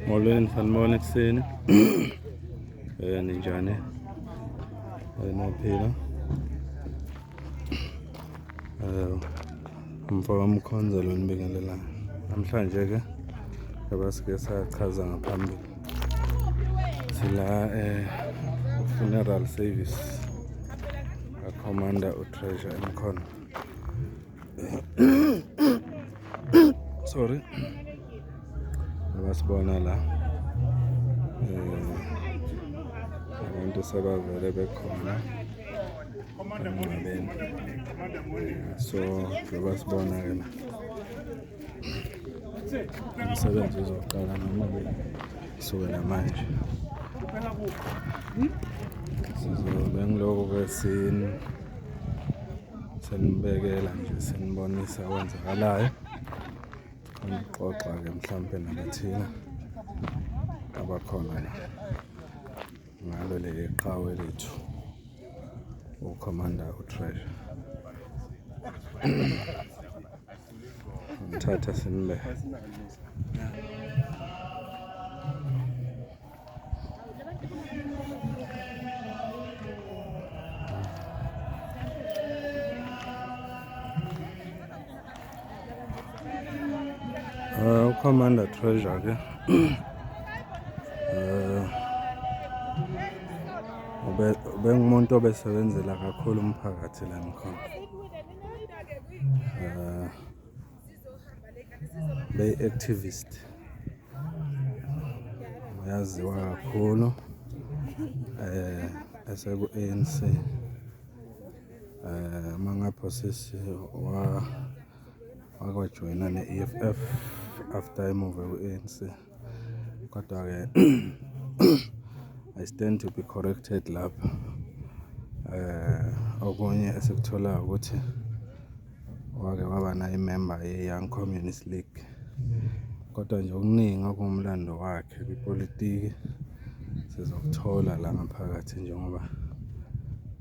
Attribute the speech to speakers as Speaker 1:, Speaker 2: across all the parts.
Speaker 1: Molweni sanibona ekuseni. Ninjani? Naphila. Umfowethu Mkhonza lo nibingelelayo. Namhlanje ke abasike sachaza ngaphambili. Sila funeral service Commander uTreasure Mkhonza. Sorry. Abasibona la. Abantu sabavele bekhona. So abasibona ke la. Umsebenzi uzoqala noma kusuke namanje. Sizobe ngiloko ke senibekela nje senibonisa okwenzakalayo. Ngixoxa ke mhlambe nabathina abakhona la. Ngalo le qhawe lethu uCommander uTreasure. Ngithatha sinibeke. Commander Treasure ke bengumuntu obesebenzela kakhulu umphakathi la Mkhonza. Be-activist uyaziwa kakhulu eseku-ANC mangaphosisi wakwajoyina ne-EFF after imove ku-ANC. Kodwa ke I stand to be corrected lapha. Okunye esikuthola ukuthi wake waba nayo member ye-Young Communist League. Kodwa nje okuningi okumlando wakhe kwipolitiki sizokuthola la ngaphakathi njengoba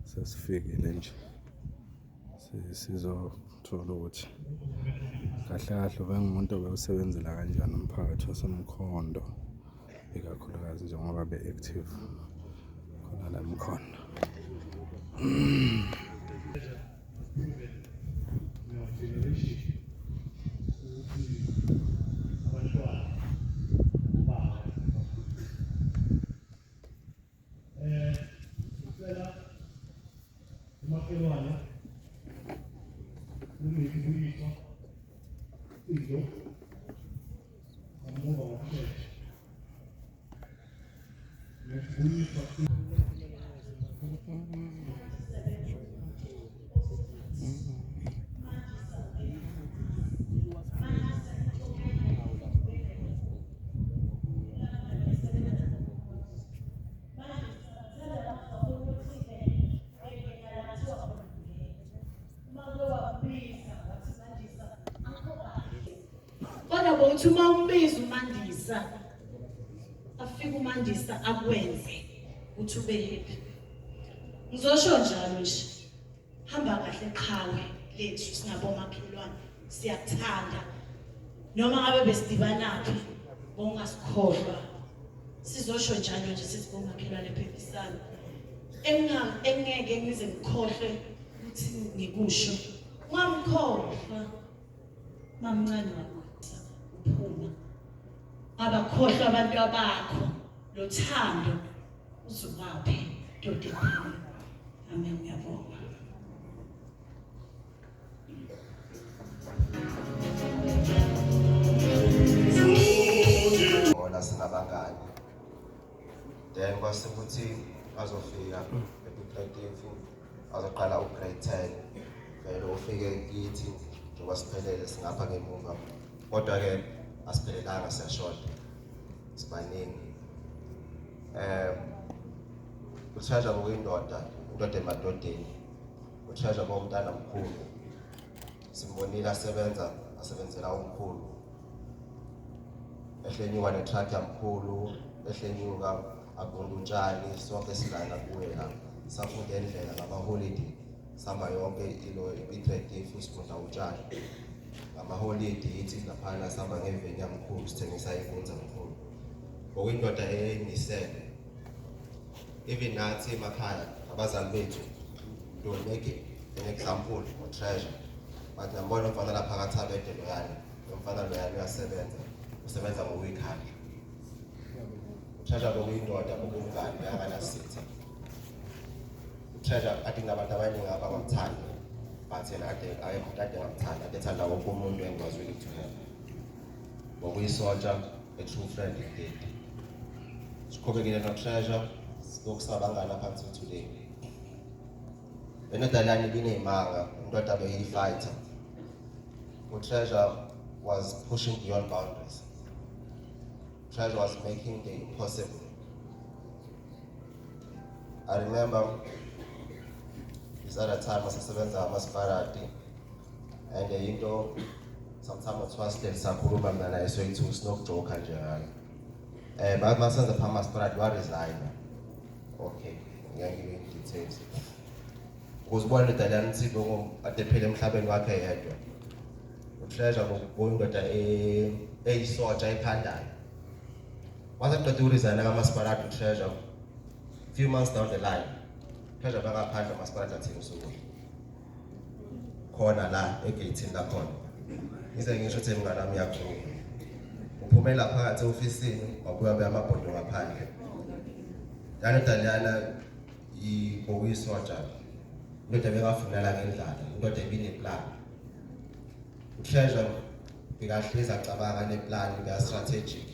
Speaker 1: sesifikile nje. Sizothola ukuthi kahle kahle bengumuntu obewusebenzela kanjani umphakathi waseMkhondo ikakhulukazi njengoba be-active khona la Mkhondo.
Speaker 2: Uthi uma umbiza uMandisa afika uMandisa akwenze uthi ube happy. Ngizosho njalo nje hamba kahle qhawe lethu singabomakhelwane siyakuthanda noma ngabe besidibanaphi bongasikhohlwa sizosho njalo nje sithi bomakhelwane phephisana engeke ngize ngikhohle ukuthi ngikusho ungamkhohlwa mamncane wakho uphuma abakhohlwa abantu abakho lothando uzubaphe dodo ekhaya. Amen. Ngiyabonga.
Speaker 3: Bona sinabangani then kwasekuthi bazofika ePlateau azoqala ugrade 10 vele ufike kithi njengoba siphelele singapha ngemuva kodwa ke asiphelelanga siyashoda sibaningi uTreasure ngokuyindoda indoda emadodeni uTreasure ngomntana mkhulu simbonile asebenzela umkhulu ehlenyuka netruck yamkhulu ehlenyuka agunda utshani sonke silana kuye la safunda endlela ngama holiday sama yonke ilo itrade ifunda utshani ngamaholide yithi laphana sihamba ngeveni yamkhulu sithengisa inkunzi mkhulu. Ngokuyindoda eyimisele. Even nathi emakhaya abazali bethu to make an example or treasure. But ngibona umfana lapha akaThabede loyana. Umfana loyana uyasebenza. Usebenza ngokuyikhanda. Treasure ngokuyindoda ngokungani yanganasitha. Treasure athi nabantu abaningi abamthanda. But yena ade ngamthanda. Ethanda wonke umuntu engikwazi ukuthi help. Ngokuyisotsha a true friend indeed. Siqhubekile no Treasure sokusabangana up until today. Benodalani bineyimanga, indoda beyifighter. Treasure was pushing beyond boundaries. Treasure was making the impossible. I remember this other time wasesebenza amasparati and into sometimes twasile sakhuluma mina naye soyithi sinokujoka nje ngalo. But masenza pha amasparati wa resign. Okay, ngeke ngibe details. Ukuzibona idalana Sipho adephele emhlabeni wakhe yedwa. Treasure ngokuyindoda eyisotsha ekhandayo. Wasaqeda uresign kamasparati Treasure. Few months down the line, Treasure bakaphandla amasparati athini usuku. Khona la egate la khona. Ize ngisho ukuthi mngane wami yakhulu. Uphumela phakathi ofisini wabuya beyamabhodo ngaphandle. Lana Italiana ibowisotsha. Indoda bekafunela ngendlala, indoda ebineplan. Treasure bekahleza acabanga neplan be strategic.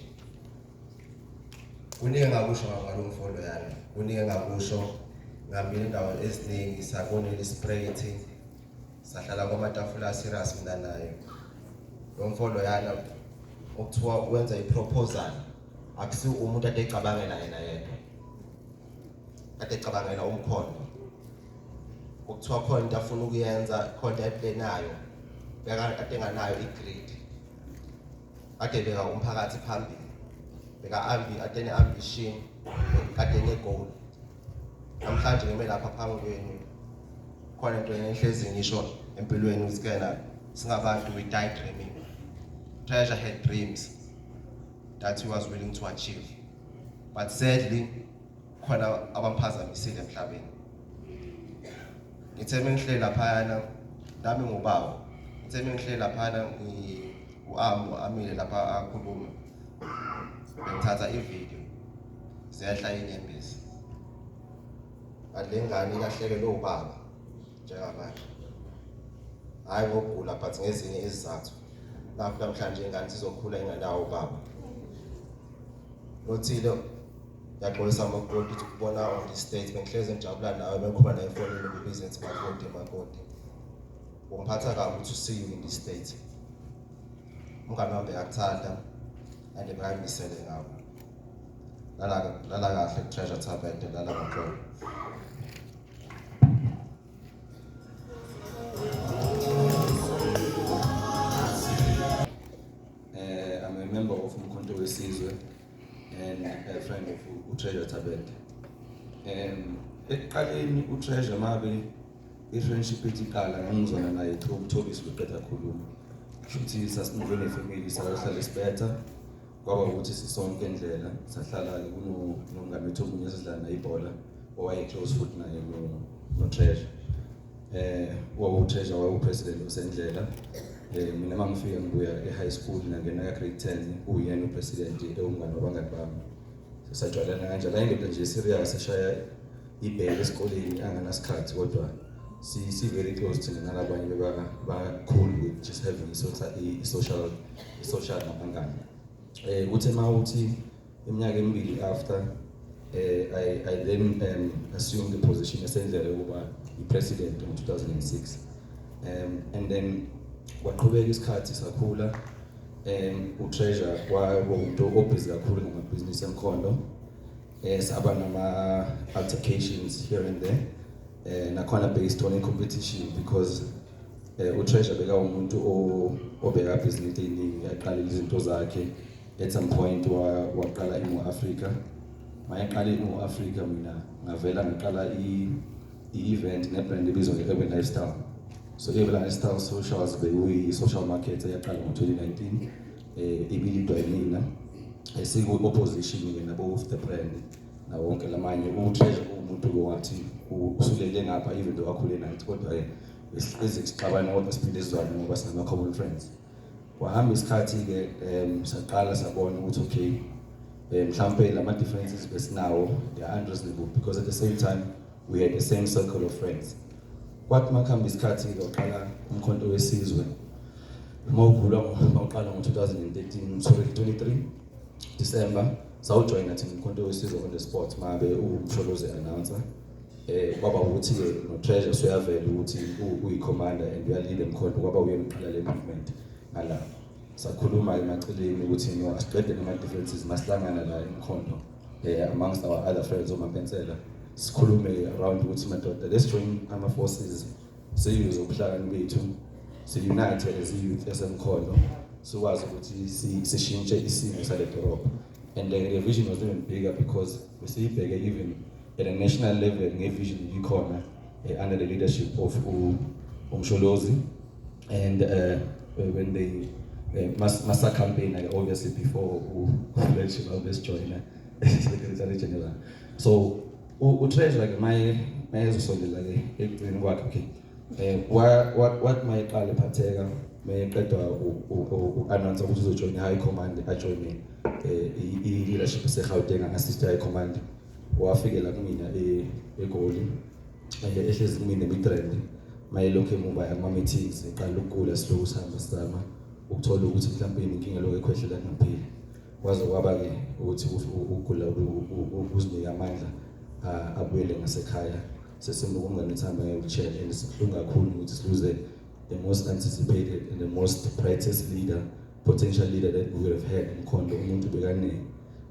Speaker 3: Kuningi ngakusho ngalo mfolo yami. Kuningi ngakusho ngambili indawo eziningi sakone ispraying. Sahlala kwamatafula serious mina naye. Lo mfolo yana ukuthiwa wenza iproposal. Akusi umuntu ade ecabangela yena yedwa. Ade ecabangela umkhondo. Ukuthiwa khona into afuna ukuyenza, khona eplenayo. Beka ade nganayo igrid. Ade beka umphakathi phambili. Beka ade ne-ambition, ade ne-goal. Namhlanje ngime lapha phambi kwenu. Khona into enhlezi ngisho empilweni usikena singabantu we die dreaming. Treasure had dreams that he was willing to achieve. But sadly, khona abamphazamisile emhlabeni. Ngithe mengihleli laphayana nami ngubawo. Ngithe mengihleli laphayana uAmu amile lapha akhuluma. Ngithatha ivideo. Siyahla inyembezi. Adlengane kahleke lo ubaba njengamanje. Hayi ngokugula but ngezinye izizathu. Lapho namhlanje ingane sizokhula inganawo ubaba. Nothile yaxolisa amakoti ukubona on the stage bengihleze ngijabula nawe bengikhuluma naye efonini kubusiness makoti. Ungiphatha kabi ukuthi see you in the state. Umngane wami akathanda and ebayimisele ngawo. Lala kahle Treasure Thabede lala ngakho.
Speaker 4: I'm a member of Umkhonto Wesizwe and a friend of Treasure Thabede. Ekuqaleni uTreasure mabe i-friendship etikala ngizona naye Thobisi loqeda khuluma. Futhi sasinjwe nefamily sahlala isibetha kwaba ukuthi sisonke endlela sahlala kunomngane wethu omunye esidlala ibhola owaye close foot naye no Treasure. uTreasure wayepresident osendlela. Mina mangifika ngibuya e-high school ngangena grade 10 uyena upresident ewumngane wabangani bami. Sisajwayelana kanjalo indoda nje serious eshaya ibheke esikoleni anganasikhathi kodwa si very close to nalabanye ba cool with just having a social nabangani. Kuthe mawuthi iminyaka emibili after I then assumed the position esendlela yokuba i-president in 2006. And then waqhubeka isikhathi sakhula uTreasure wawumuntu obhizi kakhulu ngamabhizinisi emkhondo. Saba nama altercations here and there. Nakhona based on a competition because uTreasure beka umuntu obeka business eningi yaqala izinto zakhe. At some point waqala iMo-Africa. Mayaqala iMo-Africa mina ngavela ngaqala i-event nebrand ebizwa nge-Urban Lifestyle. So Evelyn Style Socials beyi-social market eyaqala ngo-2019 ibilidwa yimina siku-opposition-ke nabo with the brand nawo wonke lamanye uTreasure umuntu owathi usulele ngapha even though akhule nathi kodwa sixabana kodwa siphinde sizwane ngoba sinama-common friends. Kwahamba isikhathi-ke saqala sabona ukuthi okay mhlampe lama-differences besinawo they are unreasonable because at the same time we had the same circle of friends. Kwathi makuhamba isikhathi-ke waqala umkhonto wesizwe mawuqala ngo-2023 December sawujoyina thina umkhonto wesizwe on the spot mabe uMsholozi announcer kwaba ukuthi-ke noTreasure usuyavela ukuthi uyi-commander and uyalida umkhonto kwaba uyena uqala le movement ngala sakhuluma emaceleni ukuthi no asiqede nama-differences masihlangana la emkhonto amongst our other friends oMampensela sikhulume around ukuthi madoda let's join ama-forces siyuze ubuhlakani bethu si-unite as i-youth esemkhonto sikwazi ukuthi sishintshe isimo sale dorobha. And the vision was even bigger because we see bigger even at a national level nge-vision ikhona under the leadership of uMsholozi and when they masa campaign obviously before election always join Secretary General. So uTreasure ke mayezosondela ke ekugcini kwakhe okay what mayiqala phatheka mayeqedwa u-announce ukuthi uzojoin i-high command ajoine i-leadership eseGauteng assist high command wafikela kumina eGoli ehlezi kumina emitrend mayelokhu emuva ama-meetings eqala ukugula silokhu sihamba ukuthola ukuthi mhlawumbe inkinga lokho ekhwehlela ngapheli kwaze kwaba-ke ukuthi ukugula ukuzinika amandla abuyele ngasekhaya sesimukungane ethamba nge-wheelchair and sibuhlungu kakhulu ukuthi siluze the most anticipated and the most brightest leader, potential leader that we would have had in Mkhondo, umuntu bekane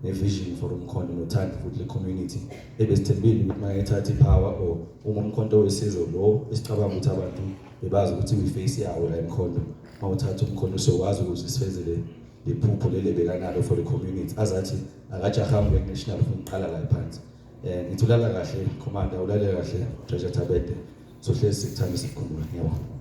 Speaker 4: ne-vision for Mkhondo nothando futhi le community ebesithembile ukuthi mayethatha ipower or umkhonto wesizwe lo esicabanga ukuthi abantu bebazi ukuthi we-face yawo la eMkhondo mawuthatha umkhonto sokwazi ukuthi sifezele lephupho lele bekanalo for the community azathi akajahambe national futhi la phansi. Ngithulala kahle commander ulale kahle Treasure Thabete sohlezi sikuthanda sikukhumbula ngiyabonga.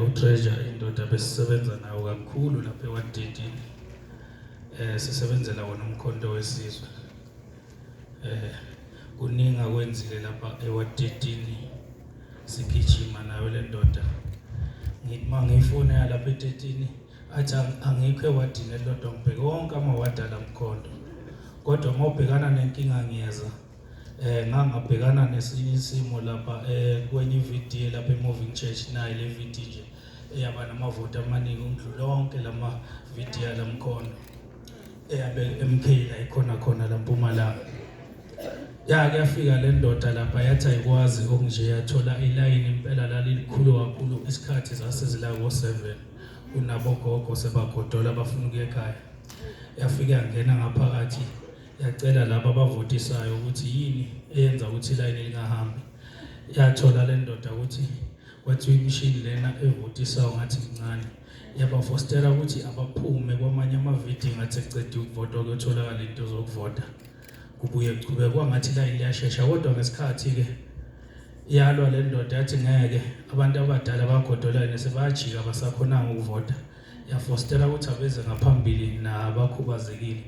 Speaker 5: uTreasure indoda besisebenza nawo kakhulu lapha ewadidini sisebenzela wona umkhonto wesizwe kuningi akwenzile lapha ewadidini sigijima nayo le ndoda ngithi mangifona lapha eTetini athi angikho ewadini elodwa ngibheke wonke amawadala mkhonto kodwa mawubhekana nenkinga ngiyeza ngangabhekana nesinye isimo lapha kwenye ividiyo lapha eMoving Church nayo le vidiyo nje eyaba namavoti amaningi undlu lonke lama vidiyo lamkhono eyabe MK la ikhona la Mpumalanga kuyafika le ndoda lapha yathi ayikwazi okunje yathola iline impela lalilikhulu kakhulu isikhathi zasezila ko7 unabogogo sebagodola abafuna ukuya ekhaya. Yafika yangena ngaphakathi yacela laba abavotisayo ukuthi yini eyenza ukuthi ilayini lingahambi. Yathola le ndoda ukuthi kwathiwa imishini lena evotisayo ngathi mncane. Yabafostera ukuthi abaphume kwamanye amavidi ngathi ecede ukuvota ukuyotholakala into zokuvota. Kubuye kuqhubekwa ngathi ilayini liyashesha kodwa ngesikhathi ke yalwa le ndoda yathi ngeke abantu abadala bagodolane sebajika basakhona ukuvota. Yafostera ukuthi abeze ngaphambili nabakhubazekile.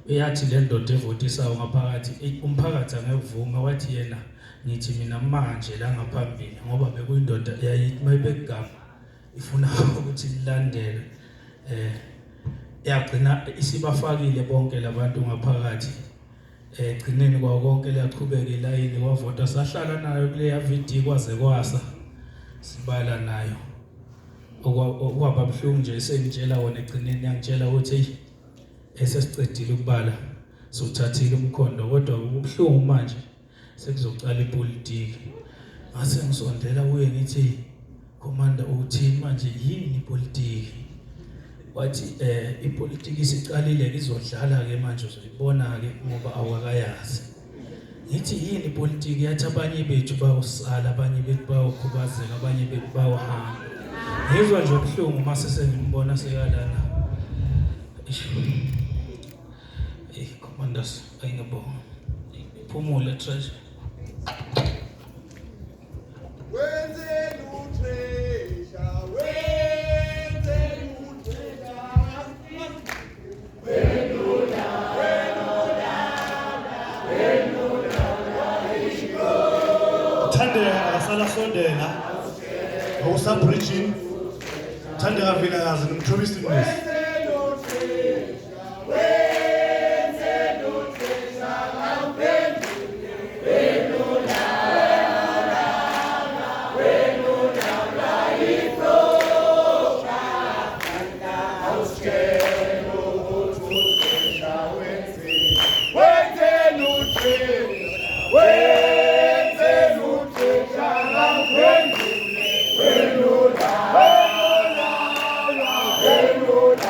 Speaker 5: Uyathi le ndoda evotisayo ngaphakathi umphakathi angevuma wathi yena ngithi mina manje la ngaphambili ngoba bekuyindoda yayithi mayibekugama ifuna ukuthi lilandele. Yagcina isibafakile bonke labantu ngaphakathi. Gcineni kwa konke liyaqhubeka ilayini wavota sahlala nayo kuleya vidi kwaze kwasa sibala nayo. Okwaba buhlungu nje sengitshela wona egcineni yangitshela ukuthi esesicedile ukubala sothathile umkhondo kodwa kubuhlungu manje sekuzoqala ipolitiki. Ngase ngisondela kuye ngithi Commander uthini manje yini ipolitiki? Wathi ipolitiki isiqalile izodlala ke manje uzoyibona ke ngoba awakayazi. Ngithi yini ipolitiki? Yathi abanye bethu bayosala, abanye bethu bayokhubazeka, abanye bethu bayohamba. Ngizwa nje ubuhlungu mase sengimbona sekalana. Commanders ayingabonga. Iphumule treasure.
Speaker 6: Akasala sondela usabridging thande ngavila yazi nomthobisi Mnisi
Speaker 7: Hello.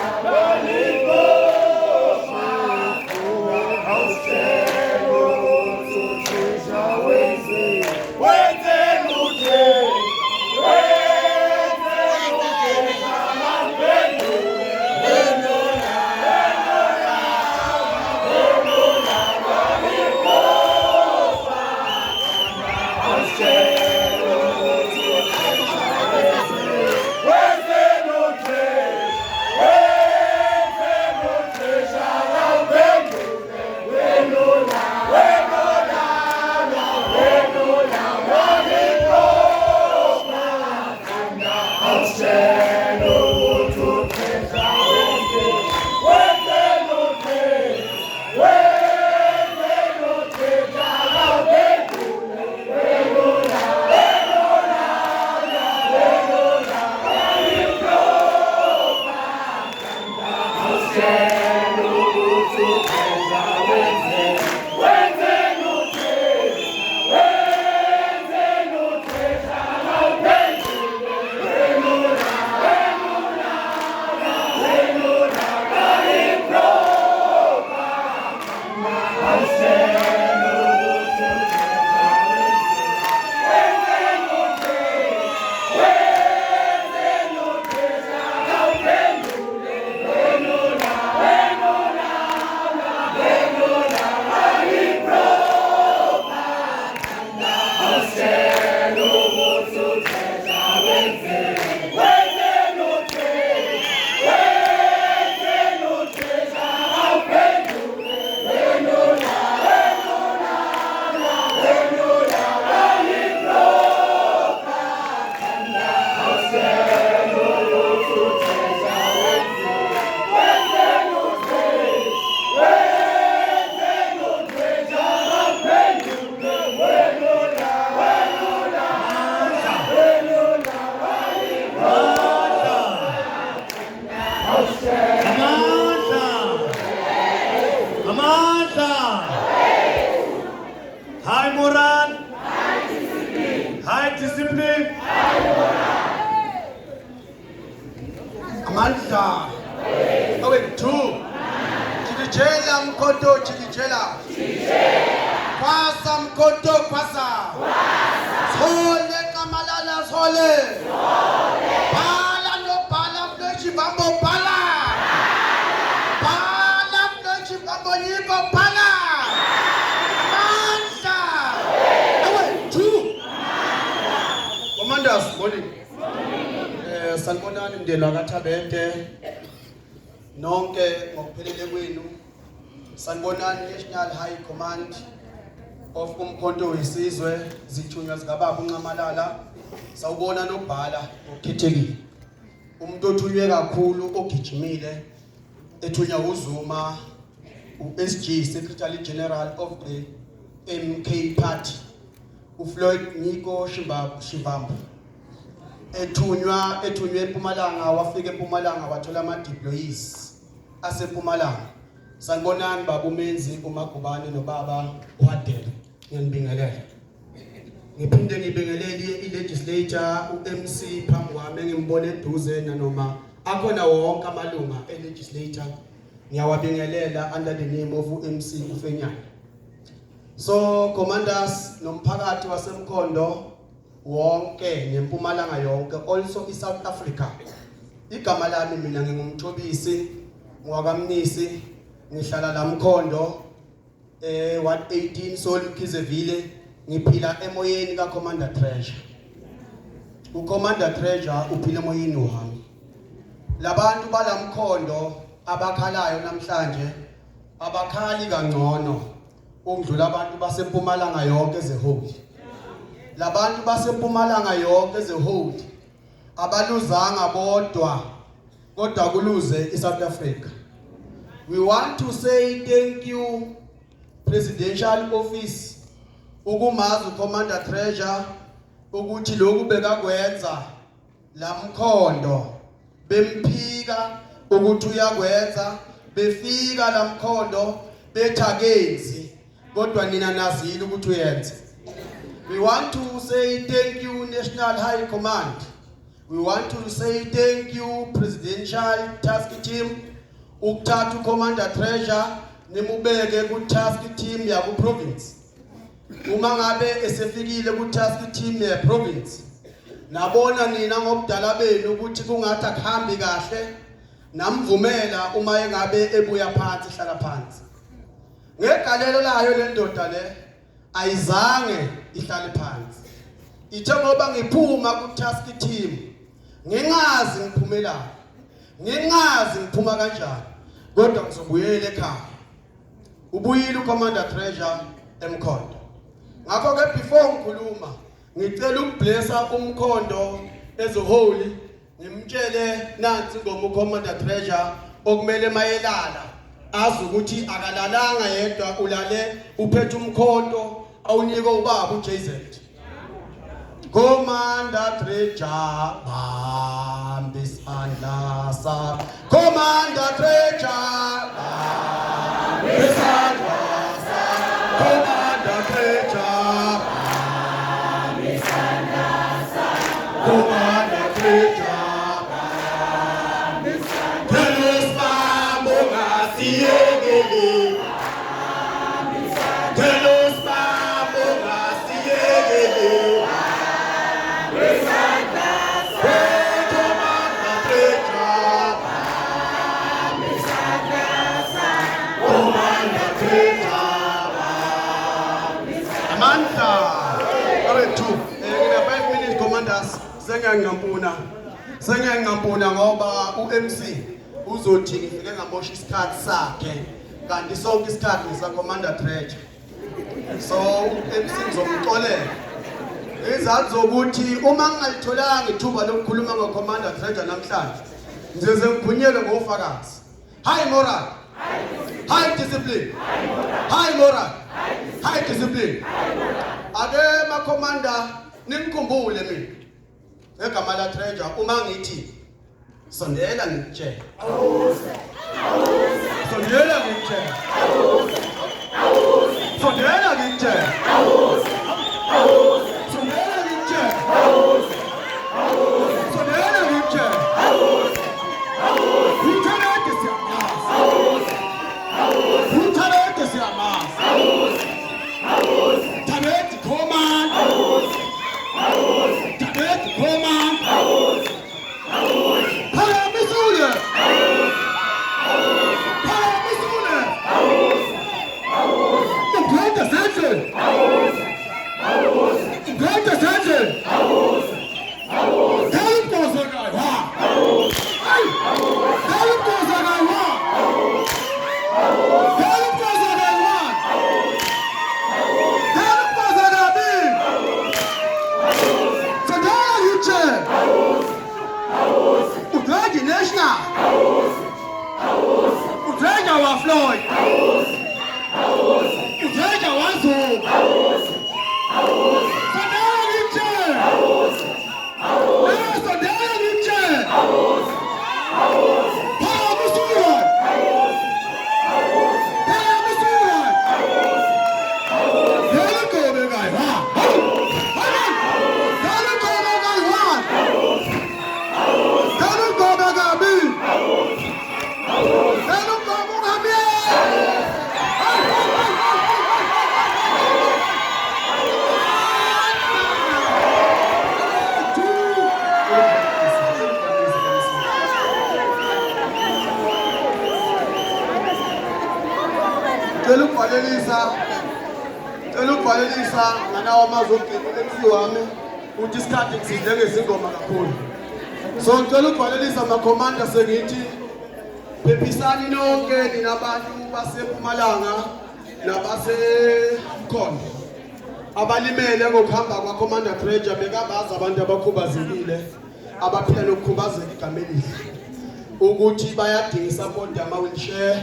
Speaker 7: Bhala mkoto kwasa. Sole kamalala sole. Bhala no bhala mdochi bambo bhala. Bhala mdochi bambo nibo bhala. Manda. Ewe, two. Commanders, morning. Sanibonani mndeni wakathabende. Nonke ngokuphelele kwenu. Sanibonani National High Command of Umkhonto wesizwe zithunywa zikababa uNcamalala. Sawubona nobhala okhethekile. Umuntu othunywe kakhulu ogijimile ethunywa uZuma uSG Secretary General of the MK Party uFloyd Niko Shivambu. Ethunywe eMpumalanga wafika eMpumalanga wathola ama-deployees aseMpumalanga. Sanibonani baba uMenzi uMagubane nobaba uHadele. Ngiyanibingelela. Ngiphinde ngibingelele i-legislator uMC phambi kwami engimbone eduze nanoma akhona wonke amalunga e-legislator. Ngiyawabingelela under the name of uMC uFenyana. So commanders nomphakathi waseMkhondo wonke neMpumalanga yonke also iSouth Africa. Igama lami mina ngingumthobisi ngwakamnisi ngihlala la Mkhondo 118 Soul Mkhizeville ngiphila emoyeni ka Commander Treasure. uCommander Treasure uphila emoyeni wami. Labantu bala Mkhondo abakhalayo namhlanje abakhali kangcono ukudlula abantu baseMpumalanga yonke ezeholi. Labantu baseMpumalanga yonke ezeholi abaluzanga bodwa kodwa kuluze iSouth Africa. We want to say thank you Presidential Office ukumazi uCommander Treasure ukuthi lokhu bekakwenza la Mkhondo bemphika ukuthi uyakwenza befika la Mkhondo bethakenzi kodwa nina nazile ukuthi uyenze. We want to say thank you National High Command. We want to say thank you Presidential Task Team ukuthatha uCommander Treasure nimubeke ku task team ya ku province. Uma ngabe esefikile ku task team ya province nabona nina ngobudala benu ukuthi kungathi akuhambi kahle namvumela uma engabe ebuya phansi hlala phansi. Ngegalelo layo le ndoda le ayizange ihlale phansi. Ithe ngoba ngiphuma ku task team ngingazi ngiphumela. Ngingazi ngiphuma kanjani kodwa ngizobuyela ekhaya. Ubuyile uCommander Treasure eMkhondo. Ngakho ke before ngikhuluma ngicela ukublessa uMkhondo ezeholi ngimtshele nansi ngoma uCommander Treasure okumele mayelala azi ukuthi akalalanga yedwa ulale uphethe uMkhondo awunika ubaba uJZ. Commander Treasure bamba isandla sa Commander Treasure bamba isandla sa Commander Treasure bamba isandla sa Commander Treasure bamba isandla Telos bambo ngasiyekele bamba isandla Telos bambo ngasiyekele Sengiyangampuna ngoba uMC uzothi ngifike ngamosha isikhathi sakhe kanti sonke isikhathi ngisaCommander Treasure. So uMC ngizomxolela izathu zokuthi uma ngingalitholanga ithuba lokukhuluma ngoCommander Treasure namhlanje ngizoze ngiphunyelwe ngofakazi. High moral, high discipline, high moral, high discipline. Ake ma commander nimkhumbule mina egama la Treasure uma ngithi sondela ngikutshela sondela ngikutshela sondela ngikutshela sondela ngikutshela sondela ngikutshela uthaleke siyamazi uthaleke siyamazi Uganda Central. Uganda Central. Talib Kozagai. Talib Kozagai. Talib Kozagai. Talib Kozagai. Sadala Yuche. Udragi National. Udragi wa Floyd. Udragi wa Zoom. Sadala Yuche. Sadala Yuche. Power Musuran. Power Musuran. Talib Kozagai. Talib Kozagai. Talib Kozagai. Talib Kozagai. Cela ukubhalelisa nganawo amazogcina MC wami uthi isikhathi ngisidle ngezingoma kakhulu. So ngicela ukubhalelisa amakhomanda sengithi phephisani nonke ninabantu baseMpumalanga nabaseMkhondo abalimele ngokuhamba kwaCommander Treasure bekabaza abantu abakhubazekile abaphila nokukhubazeka igama elihle ukuthi bayadinga support yama-wheelchair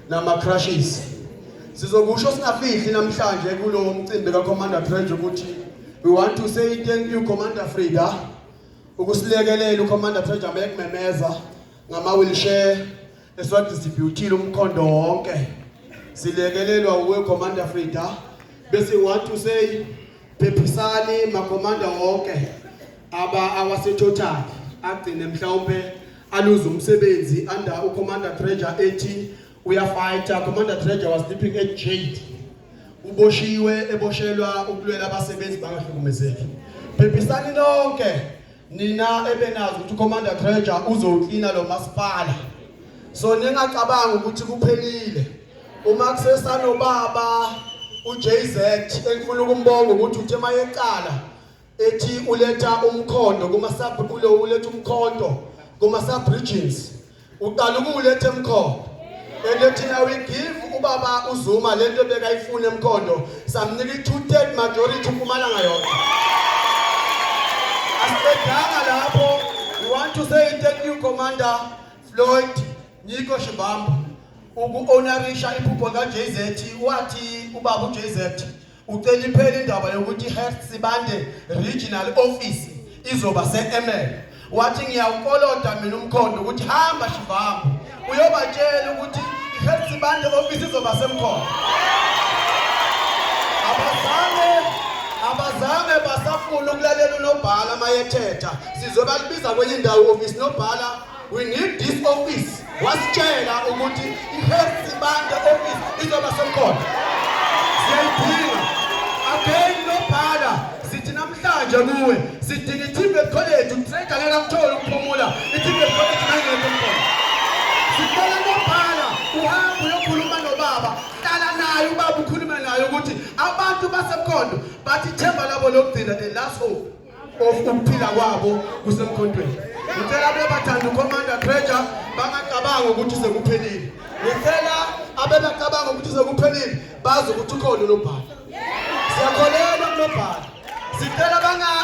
Speaker 7: nama-crushes. Sizokusho singafihli namhlanje kulo mcimbi kaCommander Treasure ukuthi we want to say thank you Commander Frida ukusilekelela uCommander Treasure bekumemeza ngama-wheelchair esiwadistributile uMkhondo wonke. Silekelelwa uwe Commander Frida bese we want to say phephisani makomanda wonke awasetotal agcine mhlawumbe aluza umsebenzi under uCommander Treasure ethi uyafighta. Commander Treasure was sleeping at jail, uboshiwe eboshelwa ukulwela abasebenzi bangahlukumezeki. Phephisani lonke nina ebenazi ukuthi uCommander Treasure uzoklina lo masipala. So ningacabanga ukuthi kuphelile. Uma kusesano baba uJZ engifuna ukumbonga ukuthi uthe mayeqala ethi uletha umkhondo kuma sub kulo uletha umkhondo kuma sub regions uqala ukuletha emkhondo elethina we give ubaba uZuma lento bekayifuna emkhondo samnika i2/3 majority uMpumalanga yonke. Asibedanga lapho we want to say thank you Commander Floyd Nyiko Shibambo uku-honorisha iphupho kaJZ wathi ubaba uJZ ucela iphela indaba yokuthi Health Sibande Regional Office izoba se-ML. Wathi ngiyawukoloda mina uMkhondo ukuthi hamba Shivambo uyobatshela ukuthi iHealth Sibande Office izoba seMkhondo. Abazange basafuna ukulalela uNobhala amayethetha sizobalibiza kwenye indawo office Nobhala we need this office. Wasitshela ukuthi iHealth Sibande Office izoba seMkhondo. Siyayidinga again Nobhala sithi namhlanje kuwe sidinga iTibet College uTreasure ngeke akuthole ukuphumula iTibet College ngeke Mkhondo. Sicela Nobhala uhamba uyokhuluma nobaba hlala naye ubaba ukhuluma naye ukuthi abantu baseMkhondo bathi themba labo lokugcina the last hope of ukuphila kwabo kusemkhondweni. Ngicela abebathanda uCommander Treasure bangacabanga ukuthi sekuphelile. Ngicela abebacabanga ukuthi sekuphelile bazi ukuthi ukhona uNobhala. Siyakholelwa kuNobhala. Sicela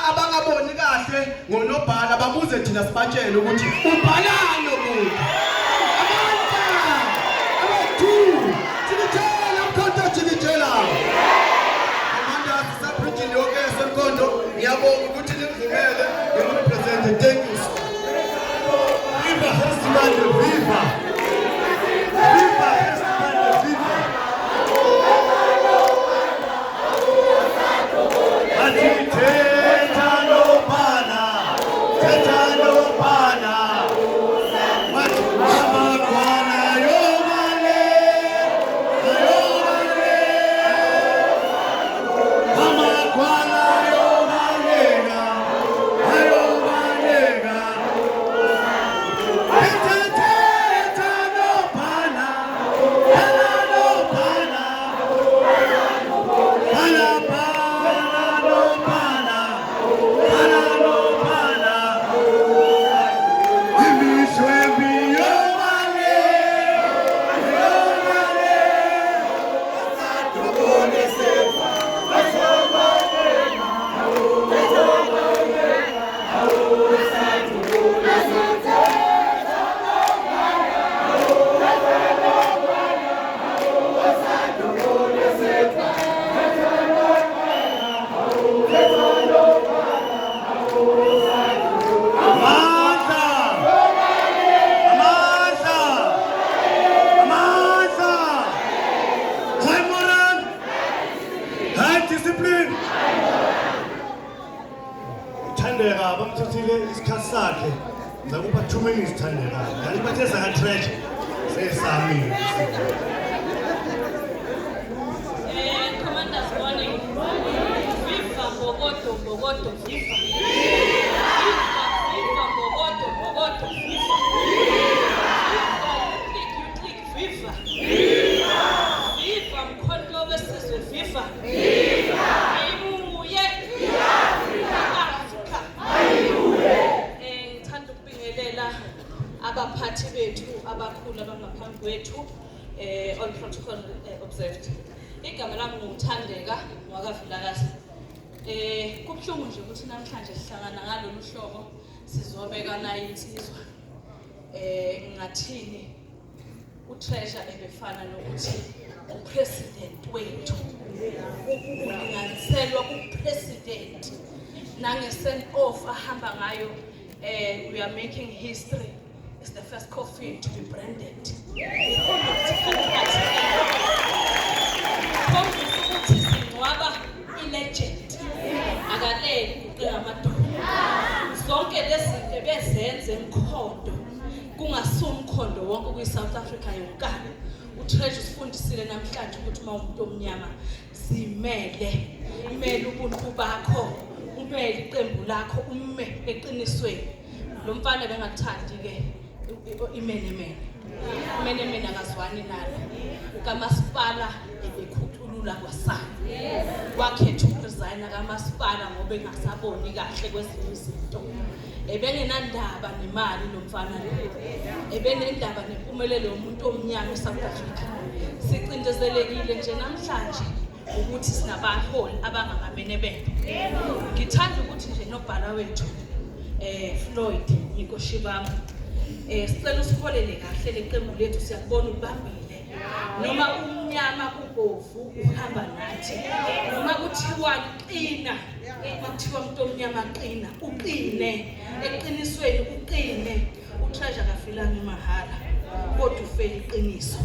Speaker 7: abangaboni kahle ngoNobhala babuze thina sibatshele ukuthi ubhalani umuntu. Abantu sibitshela uMkhondo sibitshela. Commander Sabridge yonke esemkhondo ngiyabonga ukuthi nivumele ngirepresent. Thank you. Viva Health Sibande, viva! Viva Health Sibande, viva! Ati teta no pana,
Speaker 6: discipline. Thandeka bamthathile isikhathi sakhe. Ngakupha 2 minutes Thandeka. Kanti bathe saka treasure. Sesami.
Speaker 8: Commanders warning. FIFA Bogoto FIFA. FIFA Bogoto FIFA. You click FIFA. FIFA mkhonto besizwe FIFA. Ayibuye. Africa. Ngithanda ukubingelela abaphathi bethu abakhulu abangaphambi kwethu all protocol observed. Igama lami nguThandeka wakavulakazi. Kubuhlungu nje ukuthi namhlanje sihlangana ngalolu hlobo sizobeka nayo insizwa. Ngathini uTreasure ebefana nokuthi upresident wethu. Ukulinganiselwa kupresident nange send off ahamba ngayo. We are making history. It's the first coffee to be branded. Legend akaleli uqinamadoda zonke lezinto bezenze emkhondo kungasumkhondo wonke kwi-South Africa yonkana. uTreasure sifundisile namhlanje ukuthi uma umuntu omnyama imele ubuntu bakho, umele iqembu lakho, umme eqinisweni. Lo mfana bengathandi ke imene akazwani nalo kamasipala ebekhuthulula kwasana wakhetha ukuresign kamasipala ngoba engasaboni kahle kwezinye izinto. Ebengenandaba nemali lo mfana lo, ebenendaba nempumelelo yomuntu omnyama eSouth Africa. Sicindezelekile nje namhlanje ukuthi sinabaholi abangamamene bembe. Ngithanda ukuthi nje nobhala wethu Floyd Nkoshibam sicela usiholele kahle leqembu lethu, siyakubona ubambile. Noma umnyama kubovu uhamba nathi, noma kuthiwa qina, kuthiwa umuntu omnyama qina, uqine eqinisweni, uqine. uTreasure kafilani mahala kodwa ufela iqiniso.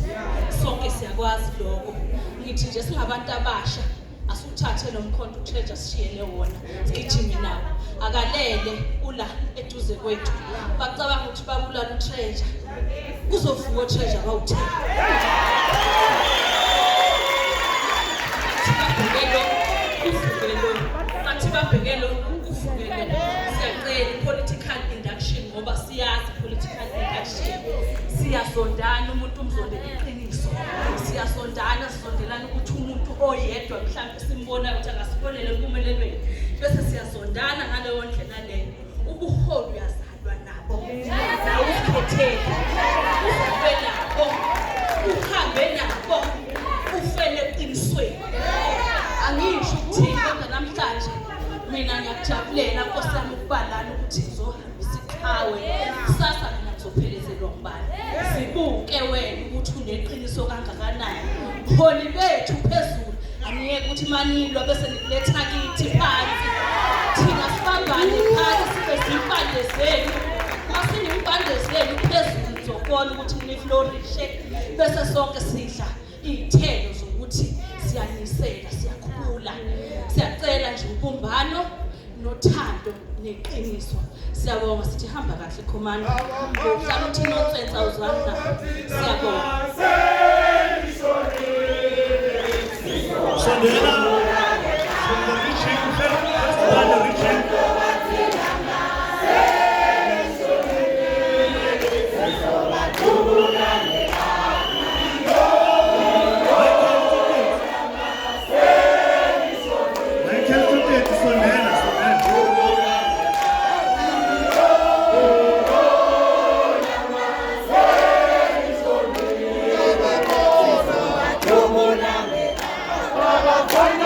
Speaker 8: Sonke siyakwazi lokho. Ngithi nje singabantu abasha asuthathe lo mkhonto uTreasure sishiyele wona, sigijime nawo. Akalele ula eduze kwethu. Bacabanga ukuthi babulala uTreasure. Kuzovuka uTreasure bawuthenga. Bathi babhekelo uvukelo. Siyacela political induction ngoba siyazi political induction. Siyasondana umuntu umzonde iqiniso. Siyasondana sizondelana ukuthi umuntu oyedwa mhlawumbe simbona ukuthi akasibonele empumelelweni. Bese siyasondana ngaleyo ndlela leyo. Ubuholi uyazalwa nabo. Awukhetheki. Uhambe nabo. Uhambe nabo. Ufele eqinisweni. Angisho ukuthi kodwa namhlanje mina ngiyakujabulela nkosami ukubalana ukuthi ngizohamba isiqhawe. Sasa mina ngizophelezelwa ngubani. Sibuke wena ukuthi uneqiniso kangakanani. Holi bethu phezulu. Angiyeke ukuthi manilwa bese nikuletha kithi phansi. Thina sibambane phansi sibe zimpande zenu. Masinimpande zenu phezulu nizobona ukuthi niflourishe. Bese sonke sidla izithelo zokuthi siyanisela, siyakhula. Siyacela nje ubumbano nothando neqiniso. Siyabonga sithi hamba kahle command. Ngokuhlala uthi notsenza uzwana nabo. Siyabonga.
Speaker 6: Sondela.
Speaker 9: Bye.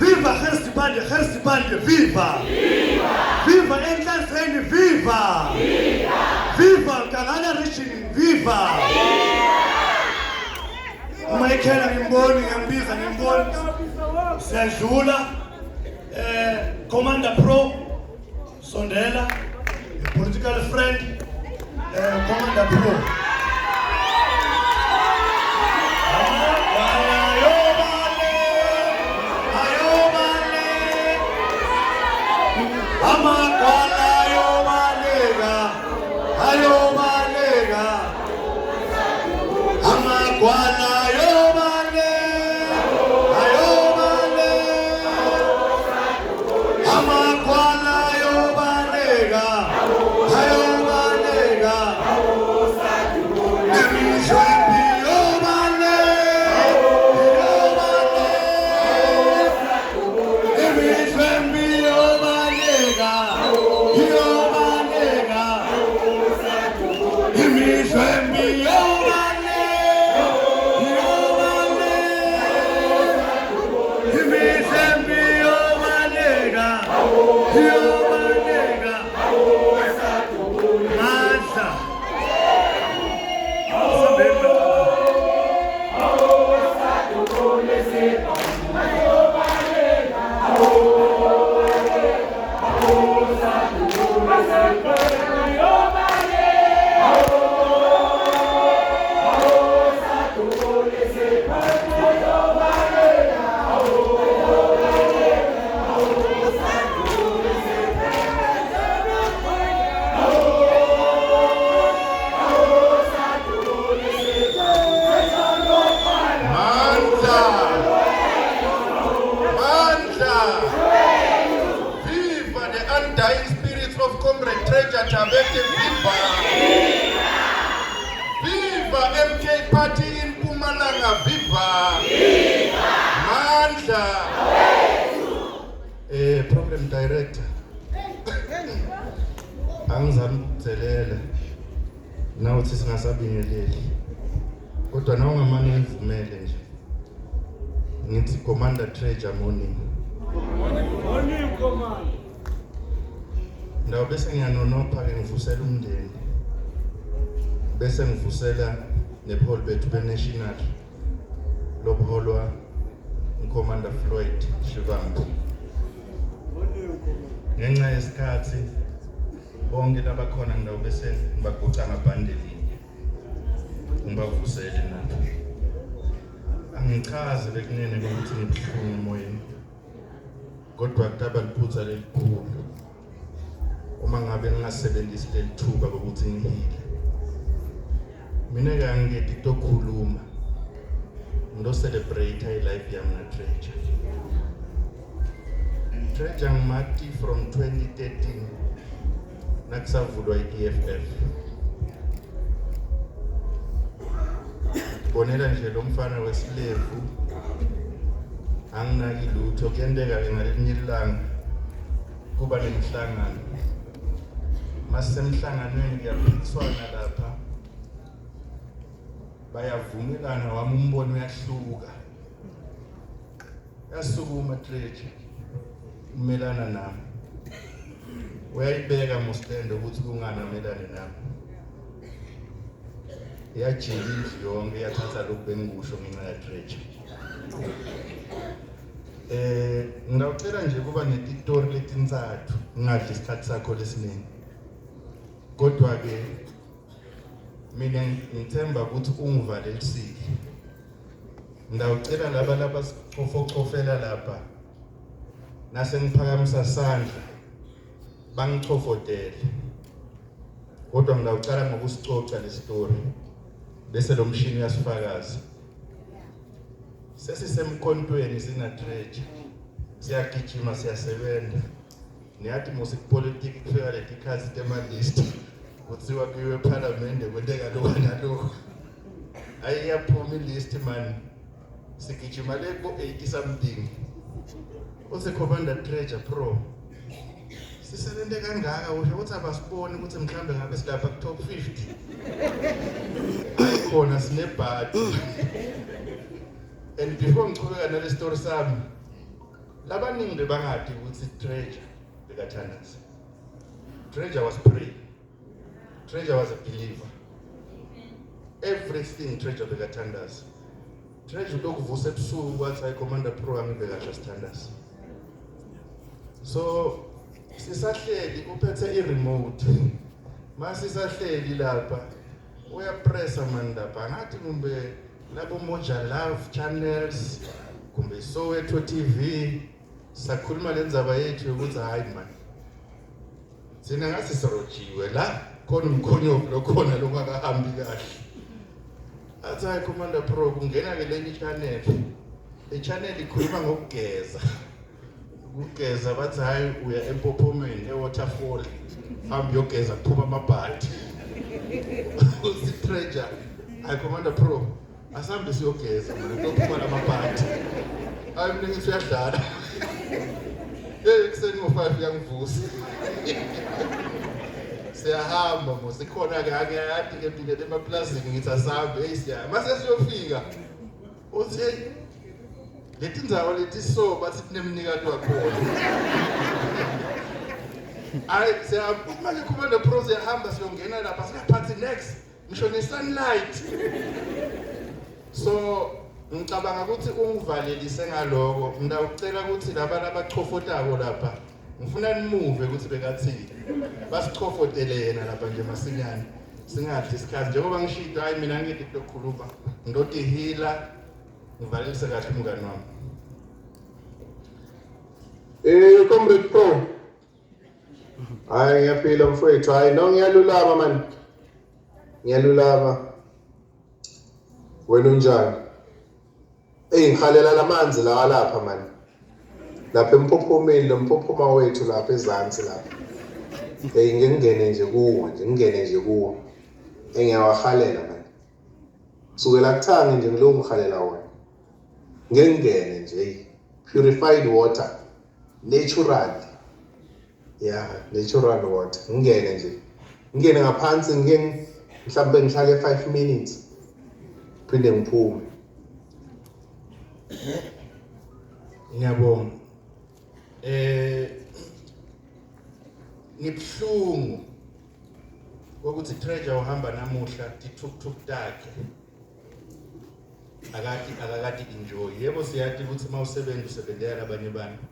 Speaker 6: Viva Gerstibande, viva! Viva Enhlanzeni, viva! Viva Kalana Region, viva! Uma ikhela ngimboni ngiyambiza ngimboni siyadlula Commander Pro Sondela, a political friend, Commander Pro.
Speaker 9: Viva MK Party in Mpumalanga, viva! Mandla! Program director. Angizami ukuzelela. Nawuthi singasabingeleli. Kodwa nawe ngamane ngivumele nje. Ngithi Commander Treasure morning. Morning Commander. Ndawo bese ngiyanonopha ke ngivusela umndeni. Bese ngivusela nepholi bethu benational lobuholwa uCommander Floyd Shivambu. Ngenxa yesikhathi bonke labakhona ndawo bese ngibaguca ngabhandeli. Ngibavusele nabo. Angichaze bekunene ukuthi ngibhlungu emoyeni. Kodwa kutaba liphutha lelikhulu. Uma ngabe ngingasebenzisi lethuba ukuthi ngihile. Mina ke angeke ngitokhuluma. Ndo celebrate life yami na Treasure. Treasure ngimati from 2013 nakusavulwa iEFF. Bonela nje lo mfana wesilevu anginaki lutho kuyenteka ke ngalinye ilanga kuba nemhlangano. Masemhlanganweni kuyaphikiswana lapha. Bayavumelana wami umbono uyahluka. Yasukuma Treasure. Umelana nami. Uyayibeka mustendo ukuthi kunganamelane nami. Yajika indlu yonke yathatha lokhu bengikusho ngenxa ya Treasure. Ngicela nje kuba netitori letintsathu ngadli isikhathi sakho lesiningi. Kodwa ke mina ngithemba ukuthi ungivalelisile. Ngicela laba sicofela lapha. Nase ngiphakamisa sandla bangichofotele. Kodwa ngicela ngokusicoca le story. Bese lo mshini uyasifakaza. Sesisemkhontweni sina Treasure. Siyagijima siyasebenza. Niyathi musipolitiki kufika letikhazi temalist. Kuthiwa kuyiwe parliament kwenteka lokho nalokho. Ayiyaphuma ilist man. Sigijima leko 80 something. Use Commander Treasure Pro. Sisebenze kangaka usho ukuthi abasiboni ukuthi mhlambe ngabe silapha ku top 50. Khona sinebhadi. And before ngiqhubeka nale story sami, labaningi bebangadi ukuthi Treasure bekathandaza. Treasure was praying. Treasure was a believer. Everything Treasure bekathandaza. Treasure lokuvusa ebusuku wathi hayi Commander Pro angibekathandaza. So sisahleli uphethe i-remote. Masi sisahleli lapha uyapressa man lapha ngathi kumbe labo Moja Love channels kumbe Soweto TV sakhuluma lendzaba yethu ukuthi hayi man sina ngasi sirojiwe la khona umkhonyovu lokhona lokungakahambi kahle athi hayi Commander Pro kungena ke lenye channel channel ikhuluma ngokugeza ukugeza bathi hayi uya eMpophomeni eWaterfall hambi yogeza kuphuma amabhadi uthi Treasure hayi Commander Pro asambe siyogeza mina kuphuma amabhadi hayi mina ngithi uyadlala ekseni ngo5 yangivusa siyahamba mosikhona ke akayadi ke phinde emaplazini ngithi asambe siya mase siyofika uthi leti ndzawo leti so bathi sinemnikati wakhona hayi siyapha ke Commander Pro siyahamba siyongena lapha siyaphathi next ngisho ne-sunlight so ngicabanga ukuthi ungivalelise ngaloko mina ucela ukuthi labantu abachofotako lapha ngifuna nimove ukuthi bekathini basichofotele yena lapha nje masinyane singadli isikhathi njengoba ngishito hayi mina ngithi ukukhuluma ngidoti hila ngivalelise kahle umngani wami
Speaker 10: Comrade Pro hayi ngiyaphila mfowethu hayi no ngiyalulama man ngiyalulama wena unjani ngikhalela lamanzi la lapha man lapha eMpophomeni lo mphophoma wethu lapha ezansi lapha ngingene nje kuwo engiyawakhalela man sukela kuthanga nje ngilo ngikhalela wona ngengene nje purified water natural natural water ngingene ngaphansi mhlambe ngihlale 5 minutes phinde ngiphume
Speaker 9: ngiyabonga ngibhlungu ukuthi Treasure uhamba namuhla ithukthuk takhe akakati enjoy yebo siyathi ukuthi mawusebenza usebenzela abanye abantu